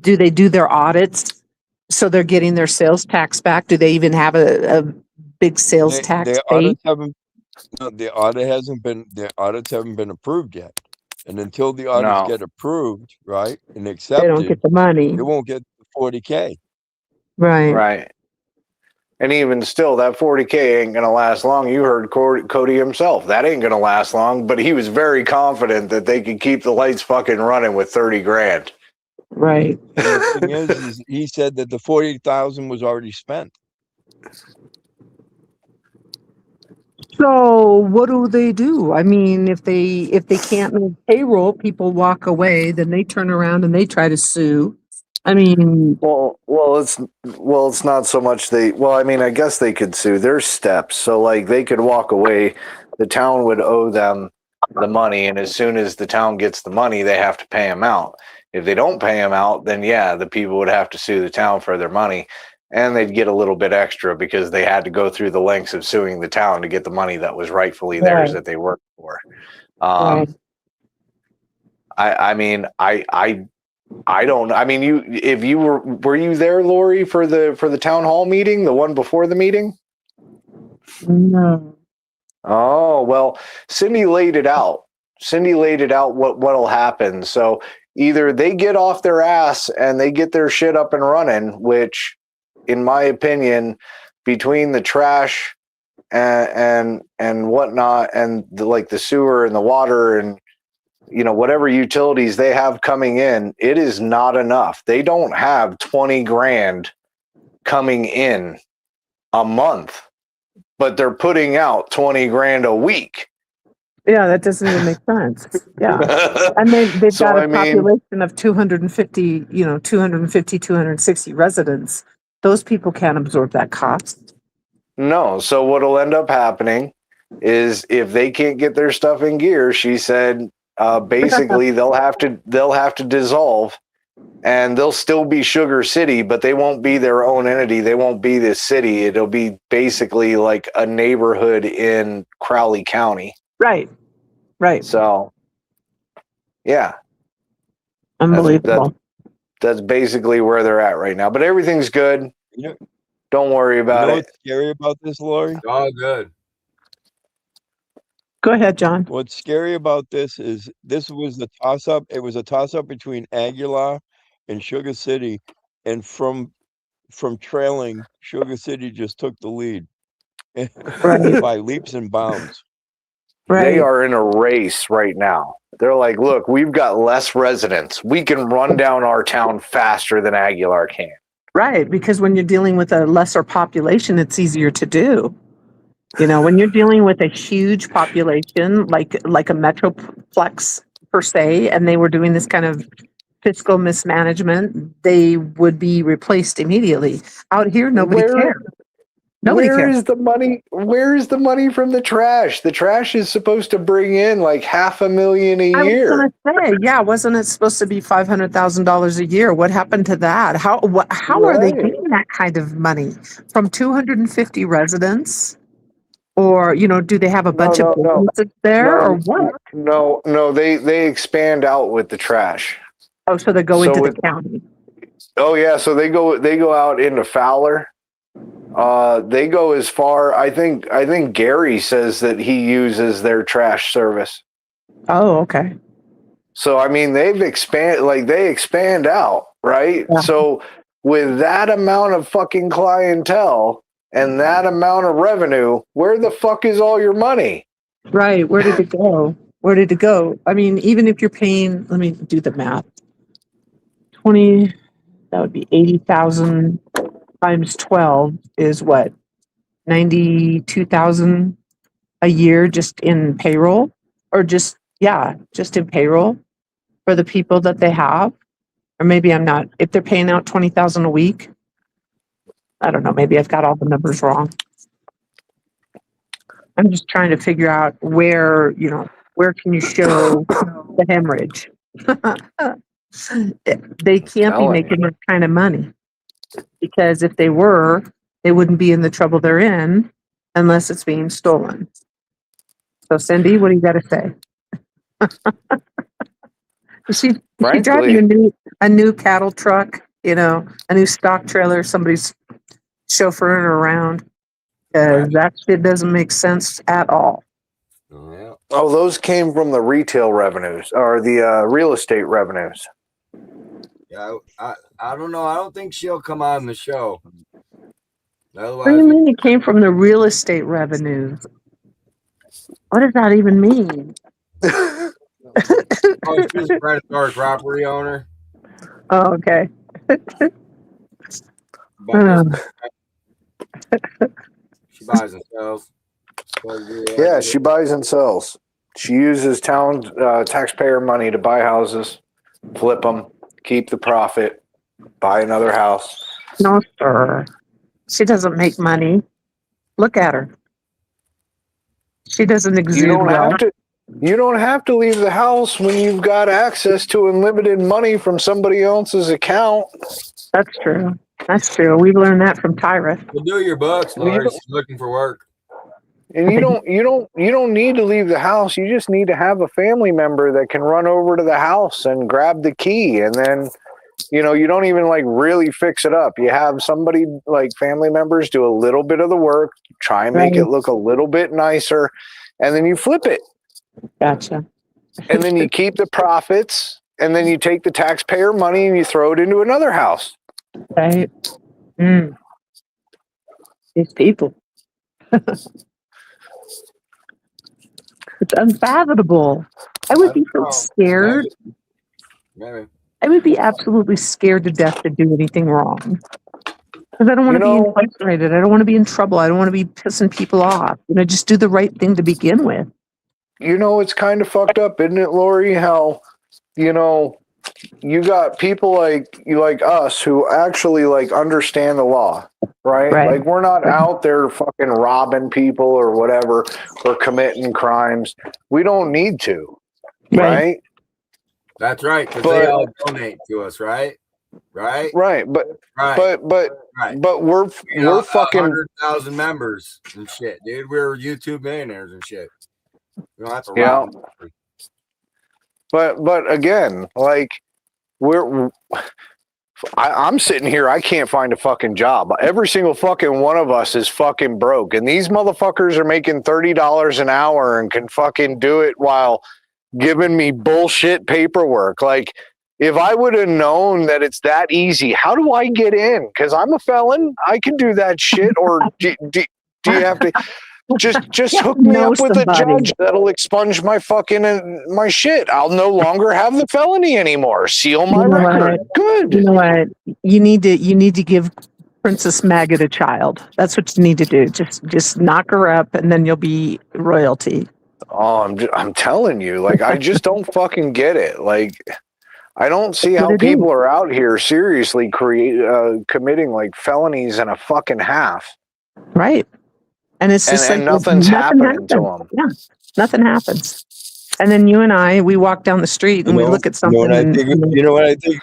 do they do their audits so they're getting their sales tax back? Do they even have a big sales tax The paid? audits haven't. No, the audits haven't been approved yet, and until the audits no, get approved, right, and They don't accepted, get the money. they won't get the 40K. Right. right. And even still, that 40K ain't gonna last long. You heard Cody himself. That ain't gonna last long. But he was very confident that they could keep the lights fucking running with 30 grand. Right. And the thing is he said that the 40,000 was already spent. So what do? I mean, if they can't make payroll, people walk away, then they turn around and they try to sue. I mean, it's not so much I mean, I guess they could sue. There's steps. So like they could walk away. The town would owe them the money. And as soon as the town gets the money, they have to pay them out. If they don't pay them out, then yeah, the people would have to sue the town for their money. And they'd get a little bit extra because they had to go through the lengths of suing the town to get the money that was rightfully theirs that they worked for. Right. I mean, I don't. I mean, were you there, Lori, for the town hall meeting, the one before the meeting? No. Oh well, Cindy laid it out. What'll happen. So either they get off their ass and they get their shit up and running, which in my opinion, between the trash and whatnot, and like the sewer and the water and whatever utilities they have coming in, it is not enough. They don't have 20 grand coming in a month, but they're putting out 20 grand a week. Yeah, that doesn't even make sense. Yeah. And they've So, got a I mean- population of 250, 260 residents. Those people can't absorb that cost. No. So what'll end up happening is if they can't get their stuff in gear, she said, basically they'll have to dissolve, and they'll still be Sugar City, but they won't be their own entity. They won't be this city. It'll be basically like a neighborhood in Crowley County. Right. So, yeah. Unbelievable. That's basically where they're at right now. But everything's good. Don't worry about it. What's scary about this, Lori? All good. Go ahead, John. What's scary about this is this was the toss-up. It was a toss-up between Aguilar and Sugar City, and from trailing, Sugar City just took the lead by leaps and bounds. They are in a race right now. They're like, look, we've got less residents. We can run down our town faster than Aguilar can. Right, because when you're dealing with a lesser population, it's easier to do. When you're dealing with a huge population, like a metroplex per se, and they were doing this kind of fiscal mismanagement, they would be replaced immediately. Out here, nobody cares. Nobody Where cares. is the money? Where is the money from the trash? The trash is supposed to bring in like $500,000 a year. I was gonna say, yeah, wasn't it supposed to be $500,000 a year? What happened to that? How are they getting that kind of money from 250 residents? Or do they have a bunch of businesses there, or what? No, they expand out with the trash. Oh, so they go into the county. Oh yeah, so they go out into Fowler. They go as far. I think Gary says that he uses their trash service. Oh, okay. So I mean, they expand out, right? Yeah. So with that amount of fucking clientele and that amount of revenue, where the fuck is all your money? Right. Where did it go? Where did it go? I mean, even if you're paying, let me do the math. 20, that would be 80,000 times 12 is what? 92,000 a year just in payroll, or just in payroll for the people that they have. Or maybe I'm not, if they're paying out 20,000 a week, I don't know, maybe I've got all the numbers wrong. I'm just trying to figure out where can you show the hemorrhage? They can't be making that kind of money, because if they were, they wouldn't be in the trouble they're in unless it's being stolen. So Cindy, what do you got to say? Is she driving a new cattle truck, a new stock trailer, somebody's chauffeuring her around? That shit doesn't make sense at all. Oh, those came from the retail revenues or the real estate revenues. Yeah, I don't know. I don't think she'll come on the show. What do you mean it came from the real estate revenues? What does that even mean? Oh, she's a predatory property owner. Oh, okay. She buys and sells. Yeah, she buys and sells. She uses town taxpayer money to buy houses, flip them, keep the profit, buy another house. No, sir. She doesn't make money. Look at her. She doesn't exude well. You don't have to leave the house when you've got access to unlimited money from somebody else's account. That's true. That's true. We've learned that from Tyra. Well, do your books, Lord. She's looking for work. And you don't need to leave the house. You just need to have a family member that can run over to the house and grab the key, and then you don't even really fix it up. You have somebody like family members do a little bit of the work, try and make it look a little bit nicer, and then you flip it. Gotcha. And then you keep the profits, and then you take the taxpayer money and you throw it into another house. Right. These people. It's unfathomable. I would be so scared. Maybe. I would be absolutely scared to death to do anything wrong. Because I don't want to be incarcerated. I don't want to be in trouble. I don't want to be pissing people off. Just do the right thing to begin with. It's kind of fucked up, isn't it, Lori? How, you got people like us who actually understand the law, right? Like we're not out there fucking robbing people or whatever or committing crimes. We don't need to, right? That's right, because they all donate to us, right? Right. But we're fucking 100,000 members and shit, dude. We're YouTube millionaires and shit. We don't have to rob them. But again, I'm sitting here, I can't find a fucking job. Every single fucking one of us is fucking broke, and these motherfuckers are making $30 an hour and can fucking do it while giving me bullshit paperwork. If I would have known that it's that easy, how do I get in? Because I'm a felon. I can do that shit. Or do you have to just hook me up with a judge that'll expunge my fucking my shit? I'll no longer have the felony anymore. Seal my record. Good. You know what? You need to give Princess Maggot a child. That's what you need to do. Just knock her up, and then you'll be royalty. Oh, I'm telling you, I just don't fucking get it. I don't see how people are out here seriously committing felonies and a fucking half. Right. And it's just and nothing's happening to them. Yeah, nothing happens. And then you and I, we walk down the street and we look at something. You know what I think?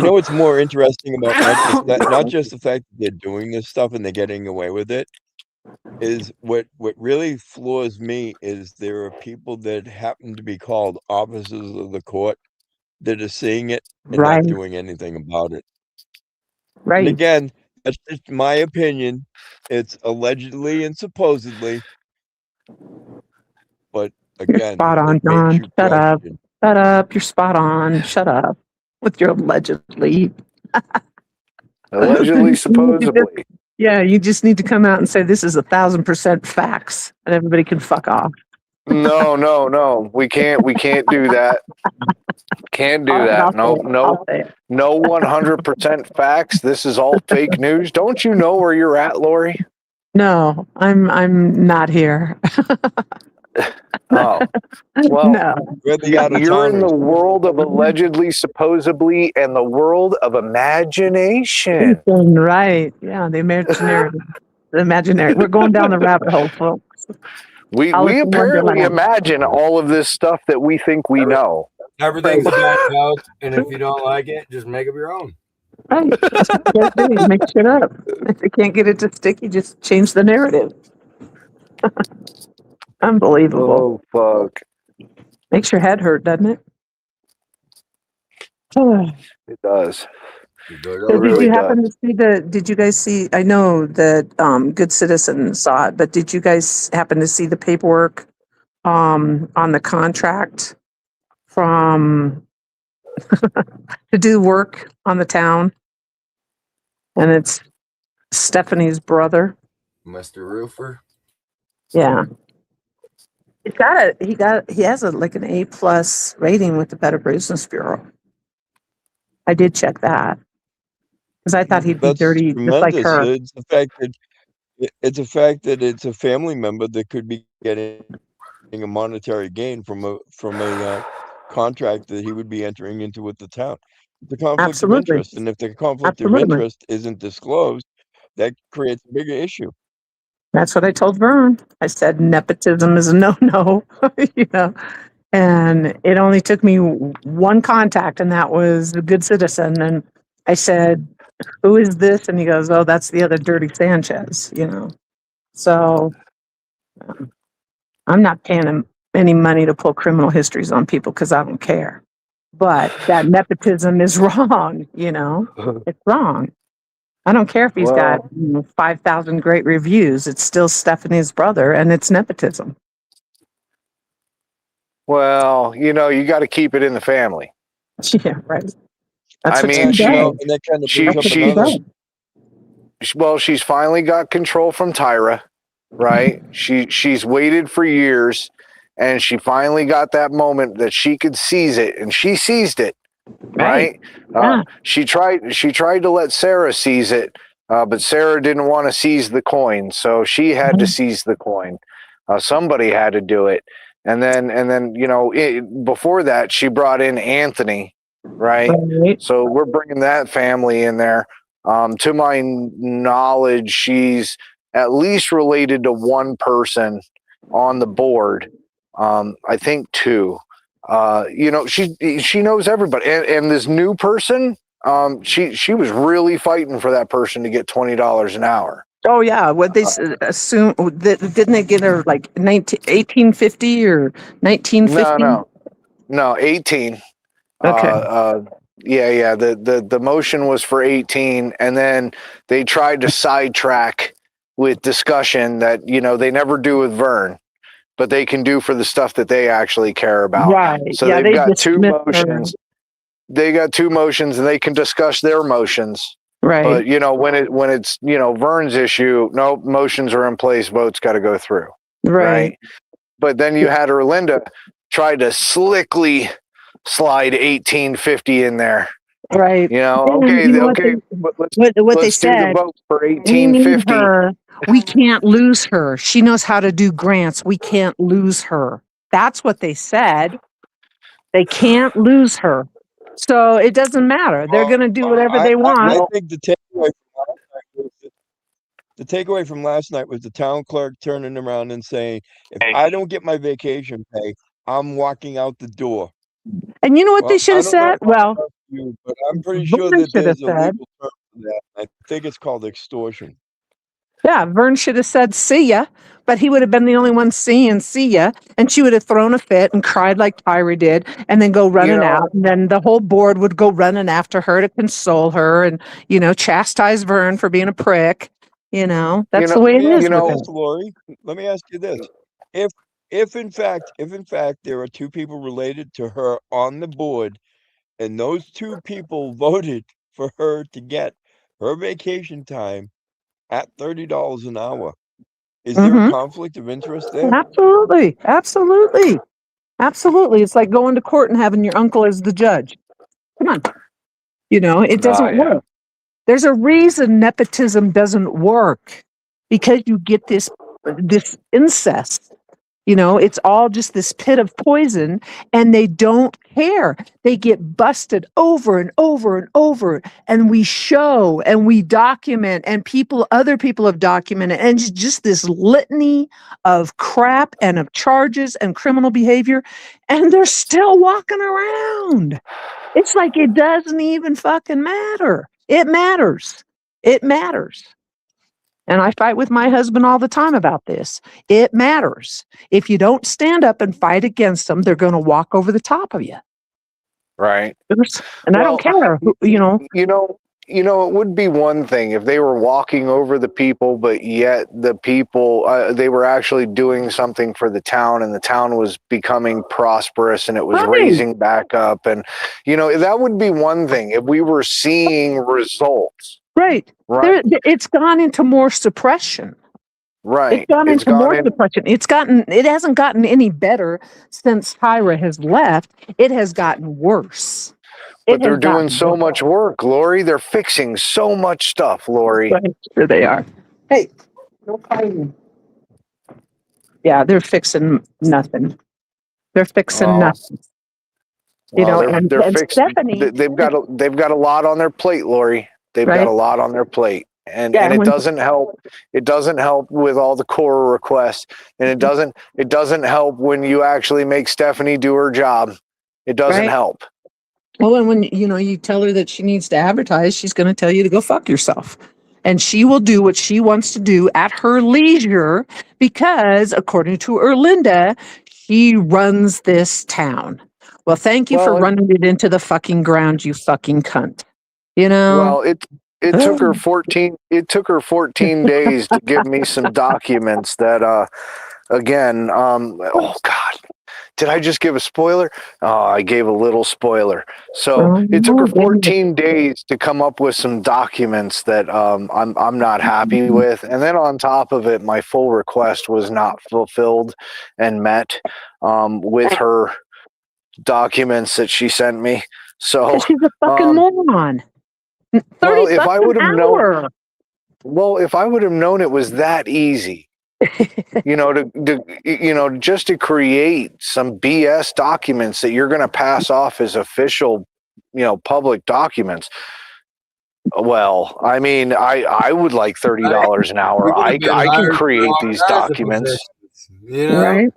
What's more interesting about not just the fact that they're doing this stuff and they're getting away with it, is what really floors me is there are people that happen to be called officers of the court that are seeing it and not doing anything about it. Right. And again, that's just my opinion. It's allegedly and supposedly, but again, you're spot on, John. Shut up. Shut up. You're spot on. Shut up with your allegedly. Allegedly, supposedly. Yeah, you just need to come out and say this is 1,000% facts, and everybody can fuck off. No. We can't do that. Can't do that. No 100% facts. This is all fake news. Don't you know where you're at, Lori? No, I'm not here. Oh, well, no. You're in the world of allegedly, supposedly, and the world of imagination. Right. Yeah, the imaginary. The imaginary. We're going down the rabbit hole, folks. We apparently imagine all of this stuff that we think we know. Everything's about out, and if you don't like it, just make up your own. Right. Make shit up. If you can't get it to stick, you just change the narrative. Unbelievable. Oh, fuck. Makes your head hurt, doesn't it? It does. So did you happen to see did you guys see, I know that Good Citizen saw it, but did you guys happen to see the paperwork on the contract from to do work on the town? And it's Stephanie's brother. Mr. Roofer. Yeah. He has an A+ rating with the Better Business Bureau. I did check that. Because I thought he'd be dirty just like her. It's the fact that it's a family member that could be getting a monetary gain from a contract that he would be entering into with the town. The conflict of interest, and if the conflict of interest isn't disclosed, that creates a bigger issue. That's what I told Vern. I said nepotism is a no-no, and it only took me one contact, and that was a Good Citizen. And I said, who is this? And he goes, oh, that's the other dirty Sanchez, So I'm not paying him any money to pull criminal histories on people because I don't care. But that nepotism is wrong, it's wrong. I don't care if he's got 5,000 great reviews. It's still Stephanie's brother, and it's nepotism. Well, you know, you got to keep it in the family. Yeah, right. That's I what mean, she You know, does. and that kind of she, brings up she, another. well, she's finally got control from Tyra, right? She's waited for years, and she finally got that moment that she could seize it, and she seized it, right? Yeah. She tried to let Sarah seize it, but Sarah didn't want to seize the coin, so she had to seize the coin. Somebody had to do it, and then you know, before that, she brought in Anthony, right? Right. So we're bringing that family in there. To my knowledge, she's at least related to one person on the board. I think two. You know, she knows everybody, and this new person, she was really fighting for that person to get $20 an hour. Oh yeah. What they assume that didn't they get her like 1850 or 1950? No, 18. Okay. Yeah. The motion was for 18, and then they tried to sidetrack with discussion that, you know, they never do with Vern, but they can do for the stuff that they actually care about. Right. So Yeah, they've they got two dismissed her. motions. They got two motions, and they can discuss their motions. Right. But you know, when it's, you know, Vern's issue, no, motions are in place, votes got to go through. Right. But then you had Erlinda try to slickly slide 1850 in there. Right. You know, Then, okay, you know okay. what they Let's do the said. vote for We need 1850. her. We can't lose her. She knows how to do grants. We can't lose her. That's what they said. They can't lose her. So it doesn't matter. They're going to do whatever they I want. think the takeaway from last night was the town clerk turning around and saying, if I don't get my vacation pay, I'm walking out the door. And you know what Well, they should I have don't know said? Well, about you, but I'm pretty sure Vern that should have there's a legal said. term for that. I think it's called extortion. Yeah, Vern should have said, see ya. But he would have been the only one saying, see ya. And she would have thrown a fit and cried like Tyra did and then go running out. And then the whole board would go running after her to console her and, you know, chastise Vern for being a prick. You know, that's the way it is. Lori, let me ask you this. If in fact there are two people related to her on the board and those two people voted for her to get her vacation time at $30 an hour, is there a conflict of interest there? Absolutely. It's like going to court and having your uncle as the judge. Come on. You know, it doesn't work. There's a reason nepotism doesn't work, because you get this incest. You know, it's all just this pit of poison, and they don't care. They get busted over and over and over, and we show and we document, and other people have documented, and it's just this litany of crap and of charges and criminal behavior, and they're still walking around. It's like it doesn't even fucking matter. It matters. It matters. And I fight with my husband all the time about this. It matters. If you don't stand up and fight against them, they're going to walk over the top of you. Right. And I don't care, you know. You know, it would be one thing if they were walking over the people, but yet the people, they were actually doing something for the town, and the town was becoming prosperous and it was raising back up. And, you know, that would be one thing if we were seeing results. Right. It's gone into more suppression. Right. It's gone into more suppression. It hasn't gotten any better since Tyra has left. It has gotten worse. But they're doing so much work, Lori. They're fixing so much stuff, Lori. Right. Sure they are. Hey, no fighting. Yeah, they're fixing nothing. They're fixing nothing. You know, and fixing, Stephanie, they've got a lot on their plate, Lori. They've got a lot on their plate. And it doesn't help. It doesn't help with all the core requests. And it doesn't help when you actually make Stephanie do her job. It doesn't help. Well, and when you tell her that she needs to advertise, she's going to tell you to go fuck yourself. And she will do what she wants to do at her leisure because, according to Erlinda, she runs this town. Well, thank you for running it into the fucking ground, you fucking cunt. You know? Well, it took her 14 days to give me some documents that again, oh God, did I just give a spoiler? Oh, I gave a little spoiler. So it took her 14 days to come up with some documents that I'm not happy with. And then on top of it, my full request was not fulfilled and met with her documents that she sent me. So She's a fucking moron. 30 well, if I bucks would an have known, hour. well, if I would have known it was that easy, just to create some BS documents that you're going to pass off as official, public documents. Well, I mean, I would like $30 an hour. I can create these documents. Right?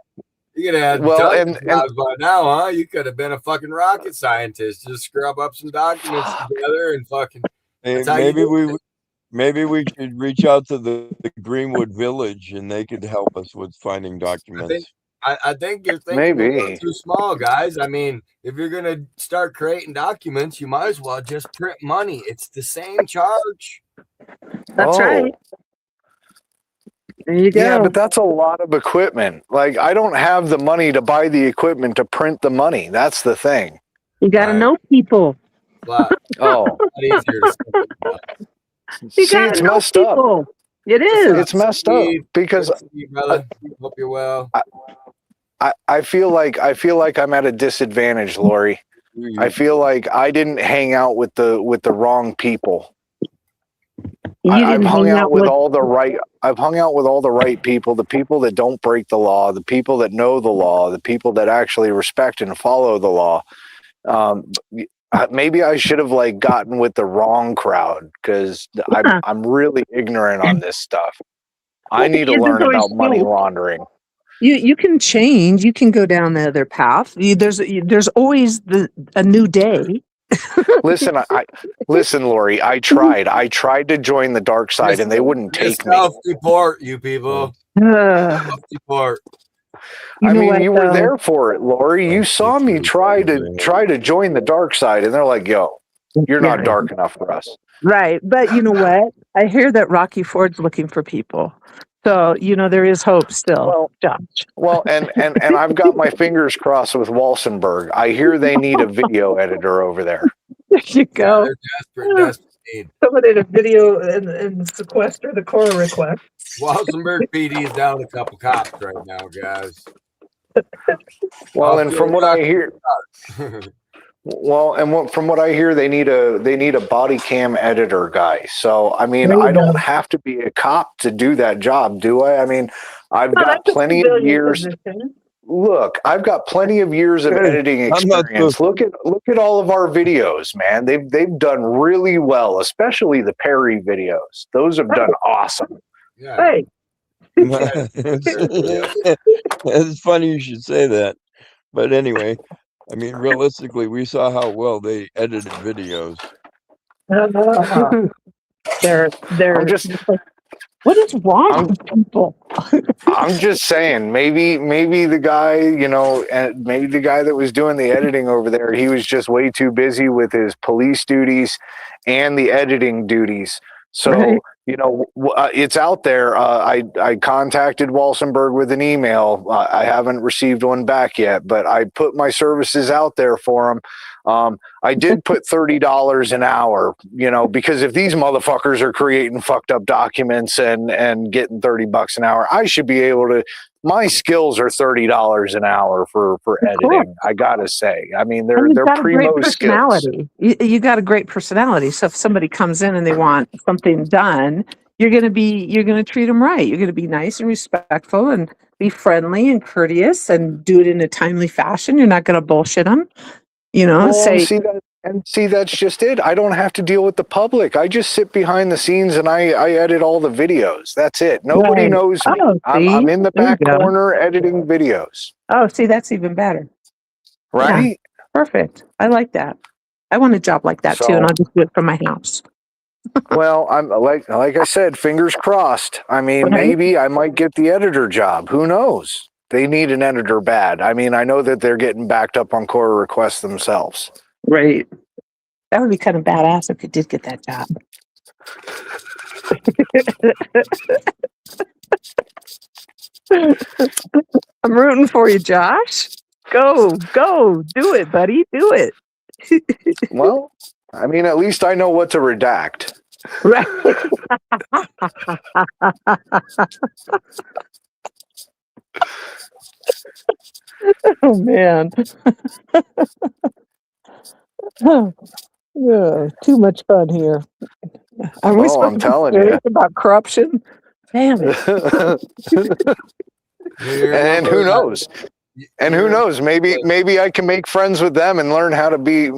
You could have Well, done jobs by now, huh? You could have been a fucking rocket scientist. Just scrub up some documents together and fucking. That's how you do it. Maybe we should reach out to the Greenwood Village and they could help us with finding documents. I think you're thinking a little too small, guys. I mean, if you're gonna start creating documents, you might as well just print money. It's the same charge. That's right. There you go. Yeah, but that's a lot of equipment. Like, I don't have the money to buy the equipment to print the money. That's the thing. You got to know people. Oh. You See, gotta it's know messed up. people. It is. It's messed up because brother, hope you're well. I feel like I'm at a disadvantage, Lori. I feel like I didn't hang out with the wrong people. I've hung out with all the right people, the people that don't break the law, the people that know the law, the people that actually respect and follow the law. Maybe I should have gotten with the wrong crowd because I'm really ignorant on this stuff. I need to learn about money laundering. You can change. You can go down the other path. There's always a new day. Listen, listen, Lori. I tried to join the dark side, and they wouldn't take me. Self-deport, you people. Self-deport. I mean, you were there for it, Lori. You saw me try to join the dark side, and they're like, "Yo, you're not dark enough for us." Right, but you know what? I hear that Rocky Ford's looking for people, so there is hope still, Josh. Well, and I've got my fingers crossed with Walsenburg. I hear they need a video editor over there. There you go. They're desperate need. Someone did a video and sequester the core request. Walsenburg PD is down a couple cops right now, guys. Well, and from what I hear, from what I hear, they need a body cam editor guy. So I mean, I don't have to be a cop to do that job, do I? I mean, I've got plenty of years. Look, I've got plenty of years of editing experience. Look at all of our videos, man. They've done really well, especially the Perry videos. Those have done awesome. Yeah. Hey. It's funny you should say that. But anyway, I mean, realistically, we saw how well they edited videos. They're just. What is wrong with people? I'm just saying, maybe the guy, and maybe the guy that was doing the editing over there, he was just way too busy with his police duties and the editing duties. So, right. It's out there. I contacted Walsenburg with an email. I haven't received one back yet, but I put my services out there for him. I did put $30 an hour, because if these motherfuckers are creating fucked up documents and getting $30 an hour, I should be able to. My skills are $30 an hour for editing. I gotta say, I mean, they're primo skills. You got a great personality. So if somebody comes in and they want something done, you're gonna treat them right. You're gonna be nice and respectful and be friendly and courteous and do it in a timely fashion. You're not gonna bullshit them. See, that's just it. I don't have to deal with the public. I just sit behind the scenes and I edit all the videos. That's it. Nobody knows me. I'm in the back corner editing videos. Oh, see, that's even better. Right? Yeah, perfect. I like that. I want a job like that too, and I'll just do it from my house. Well, I'm like I said, fingers crossed. I mean, maybe I might get the editor job. Who knows? They need an editor bad. I mean, I know that they're getting backed up on core requests themselves. Right. That would be kind of badass if you did get that job. I'm rooting for you, Josh. Go, do it, buddy, do it. Well, I mean, at least I know what to redact. Right. Oh man. Yeah, too much fun here. Are we Oh, supposed I'm to be telling serious you. about corruption? Damn it. And who knows? And who knows? Maybe I can make friends with them and learn how to be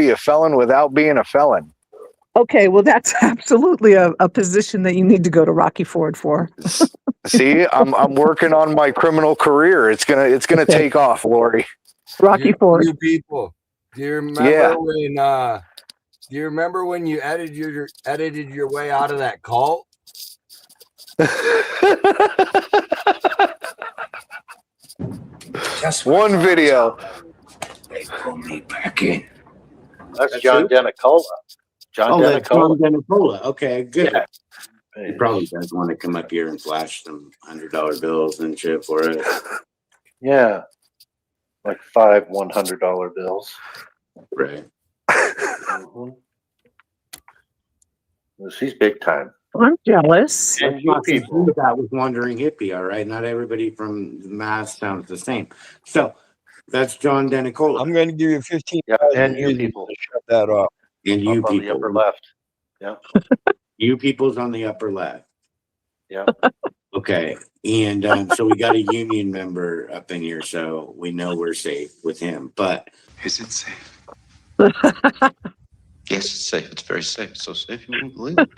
a felon without being a felon. Okay, well, that's absolutely a position that you need to go to Rocky Ford for. See, I'm working on my criminal career. It's gonna take off, Lori. Rocky Ford. You people, do you remember when you edited your way out of that cult? Just one video. They pull me back in. That's John Denicola. John Denicola. Okay, good. Yeah. He probably does want to come up here and flash some $100 bills and shit for it. Yeah. Like 5 $100 bills. Right. He's big time. I'm jealous. And you people. That was Wandering Hippie, all right? Not everybody from Mass sounds the same. So that's John Denicola. I'm going to give you 15. Yeah, and you people. Shut that off. And you Up on the people. upper left. Yeah. You people's on the upper left. Yeah. Okay. And so we got a union member up in here, so we know we're safe with him. But Is it safe? Yes, it's safe. It's very safe. It's so safe you wouldn't believe it.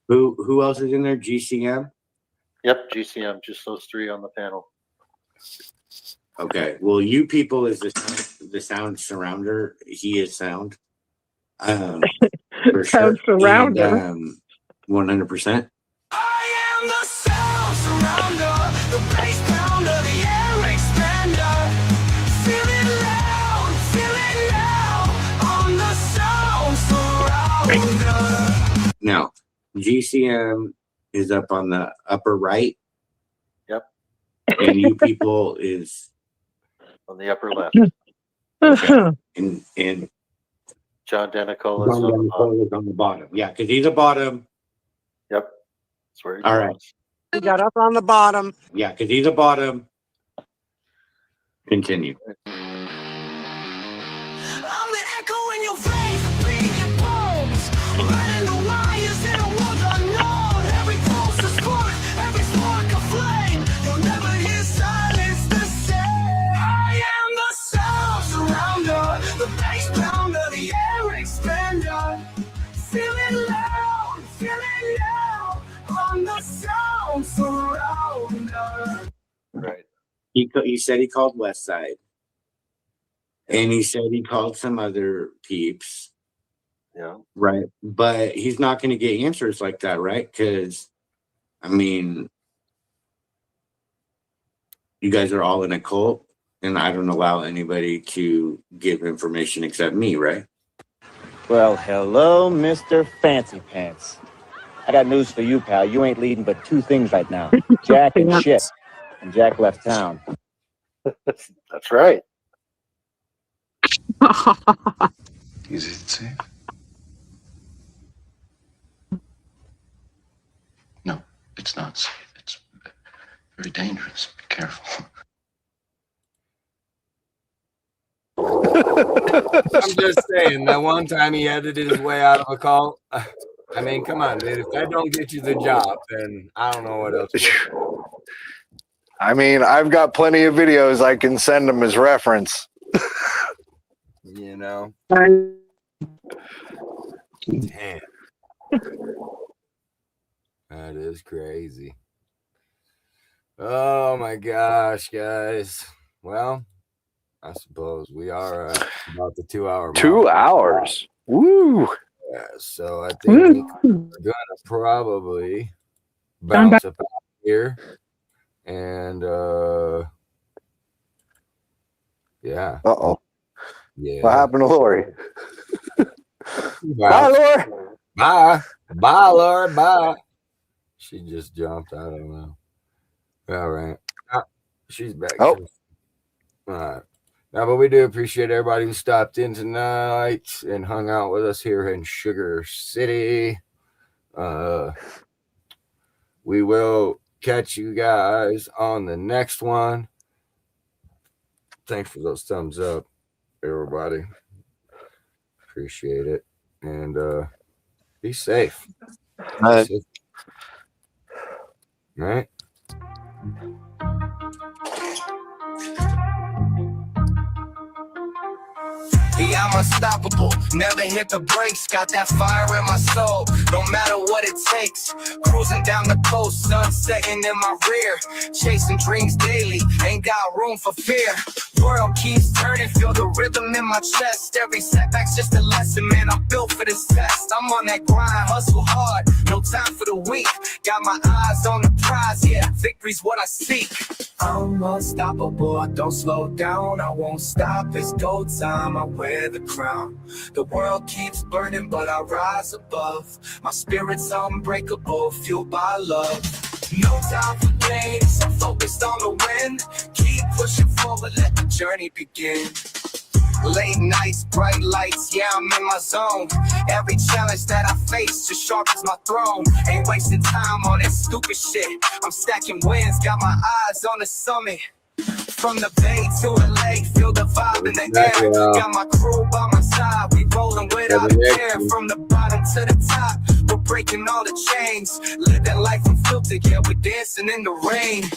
who else is in there? GCM? Yep, GCM, just those 3 on the panel. Okay. Well, you people is the sound surrounder. He is sound. For Sound sure. surrounder. And, 100%. I am the sound surrounder, the bass pounder, the air expander. Feel it loud on the sound surrounder. Now, GCM is up on the upper right. Yep. And you people is On the upper left. okay. And John Denicola John Denicola is on the bottom. Yeah, because he's a bottom. Yep. That's where he All right. belongs. We got up on the bottom. Yeah, because he's a bottom. Continue. I'm the echo in your face, beat your bones. Running the wires in a world unknown. Every pulse a spark, every spark a flame. You'll never hear silence the same. I am the sound surrounder, the bass pounder, the air expander. Feel it loud on the sound surrounder. Right. He said he called West Side. And he said he called some other peeps. Yeah. Right. But he's not going to get answers like that, right? Because, I mean, you guys are all in a cult, and I don't allow anybody to give information except me, right? Well, hello, Mr. Fancy Pants. I got news for you, pal. You ain't leading but 2 things right now. Jack and shit. And Jack left town. That's right. Is it safe? No, it's not safe. It's very dangerous. Be careful. I'm just saying that one time he edited his way out of a call. I mean, come on, dude. If that don't get you the job, then I don't know what else. I mean, I've got plenty of videos I can send them as reference. You know. Damn. That is crazy. Oh my gosh, guys. Well, I suppose we are about the 2-hour mark. 2 hours. Woo. Yeah, so I think we're gonna probably bounce up out here. And yeah. Uh-oh. Yeah. What happened to Lori? Bye, Lori. Bye. Bye, Lori. Bye. She just jumped. I don't know. All right. She's back. Oh. All right. Now, but we do appreciate everybody who stopped in tonight and hung out with us here in Sugar City. We will catch you guys on the next one. Thanks for those thumbs up, everybody. Appreciate it. And be safe. All right. Be safe. All right. Yeah, I'm unstoppable, never hit the brakes. Got that fire in my soul, no matter what it takes. Cruising down the coast, sun setting in my rear. Chasing dreams daily, ain't got room for fear. World keeps turning, feel the rhythm in my chest. Every setback's just a lesson, man, I'm built for this test. I'm on that grind, hustle hard, no time for the weak. Got my eyes on the prize, yeah, victory's what I seek. I'm unstoppable, I don't slow down, I won't stop, it's go time, I wear the crown. The world keeps burning, but I rise above. My spirit's unbreakable, fueled by love. No time for games, I'm focused on the win. Keep pushing forward, let the journey begin. Late nights, bright lights, yeah, I'm in my zone. Every challenge that I face just sharpens my throne. Ain't wasting time on that stupid shit. I'm stacking wins, got my eyes on the summit. From the bay to the lake, feel the vibe in the air. Got my crew by my side, we rolling without a care. From the bottom to the top, we're breaking all the chains. Living life unfiltered, yeah, we're dancing in the rain.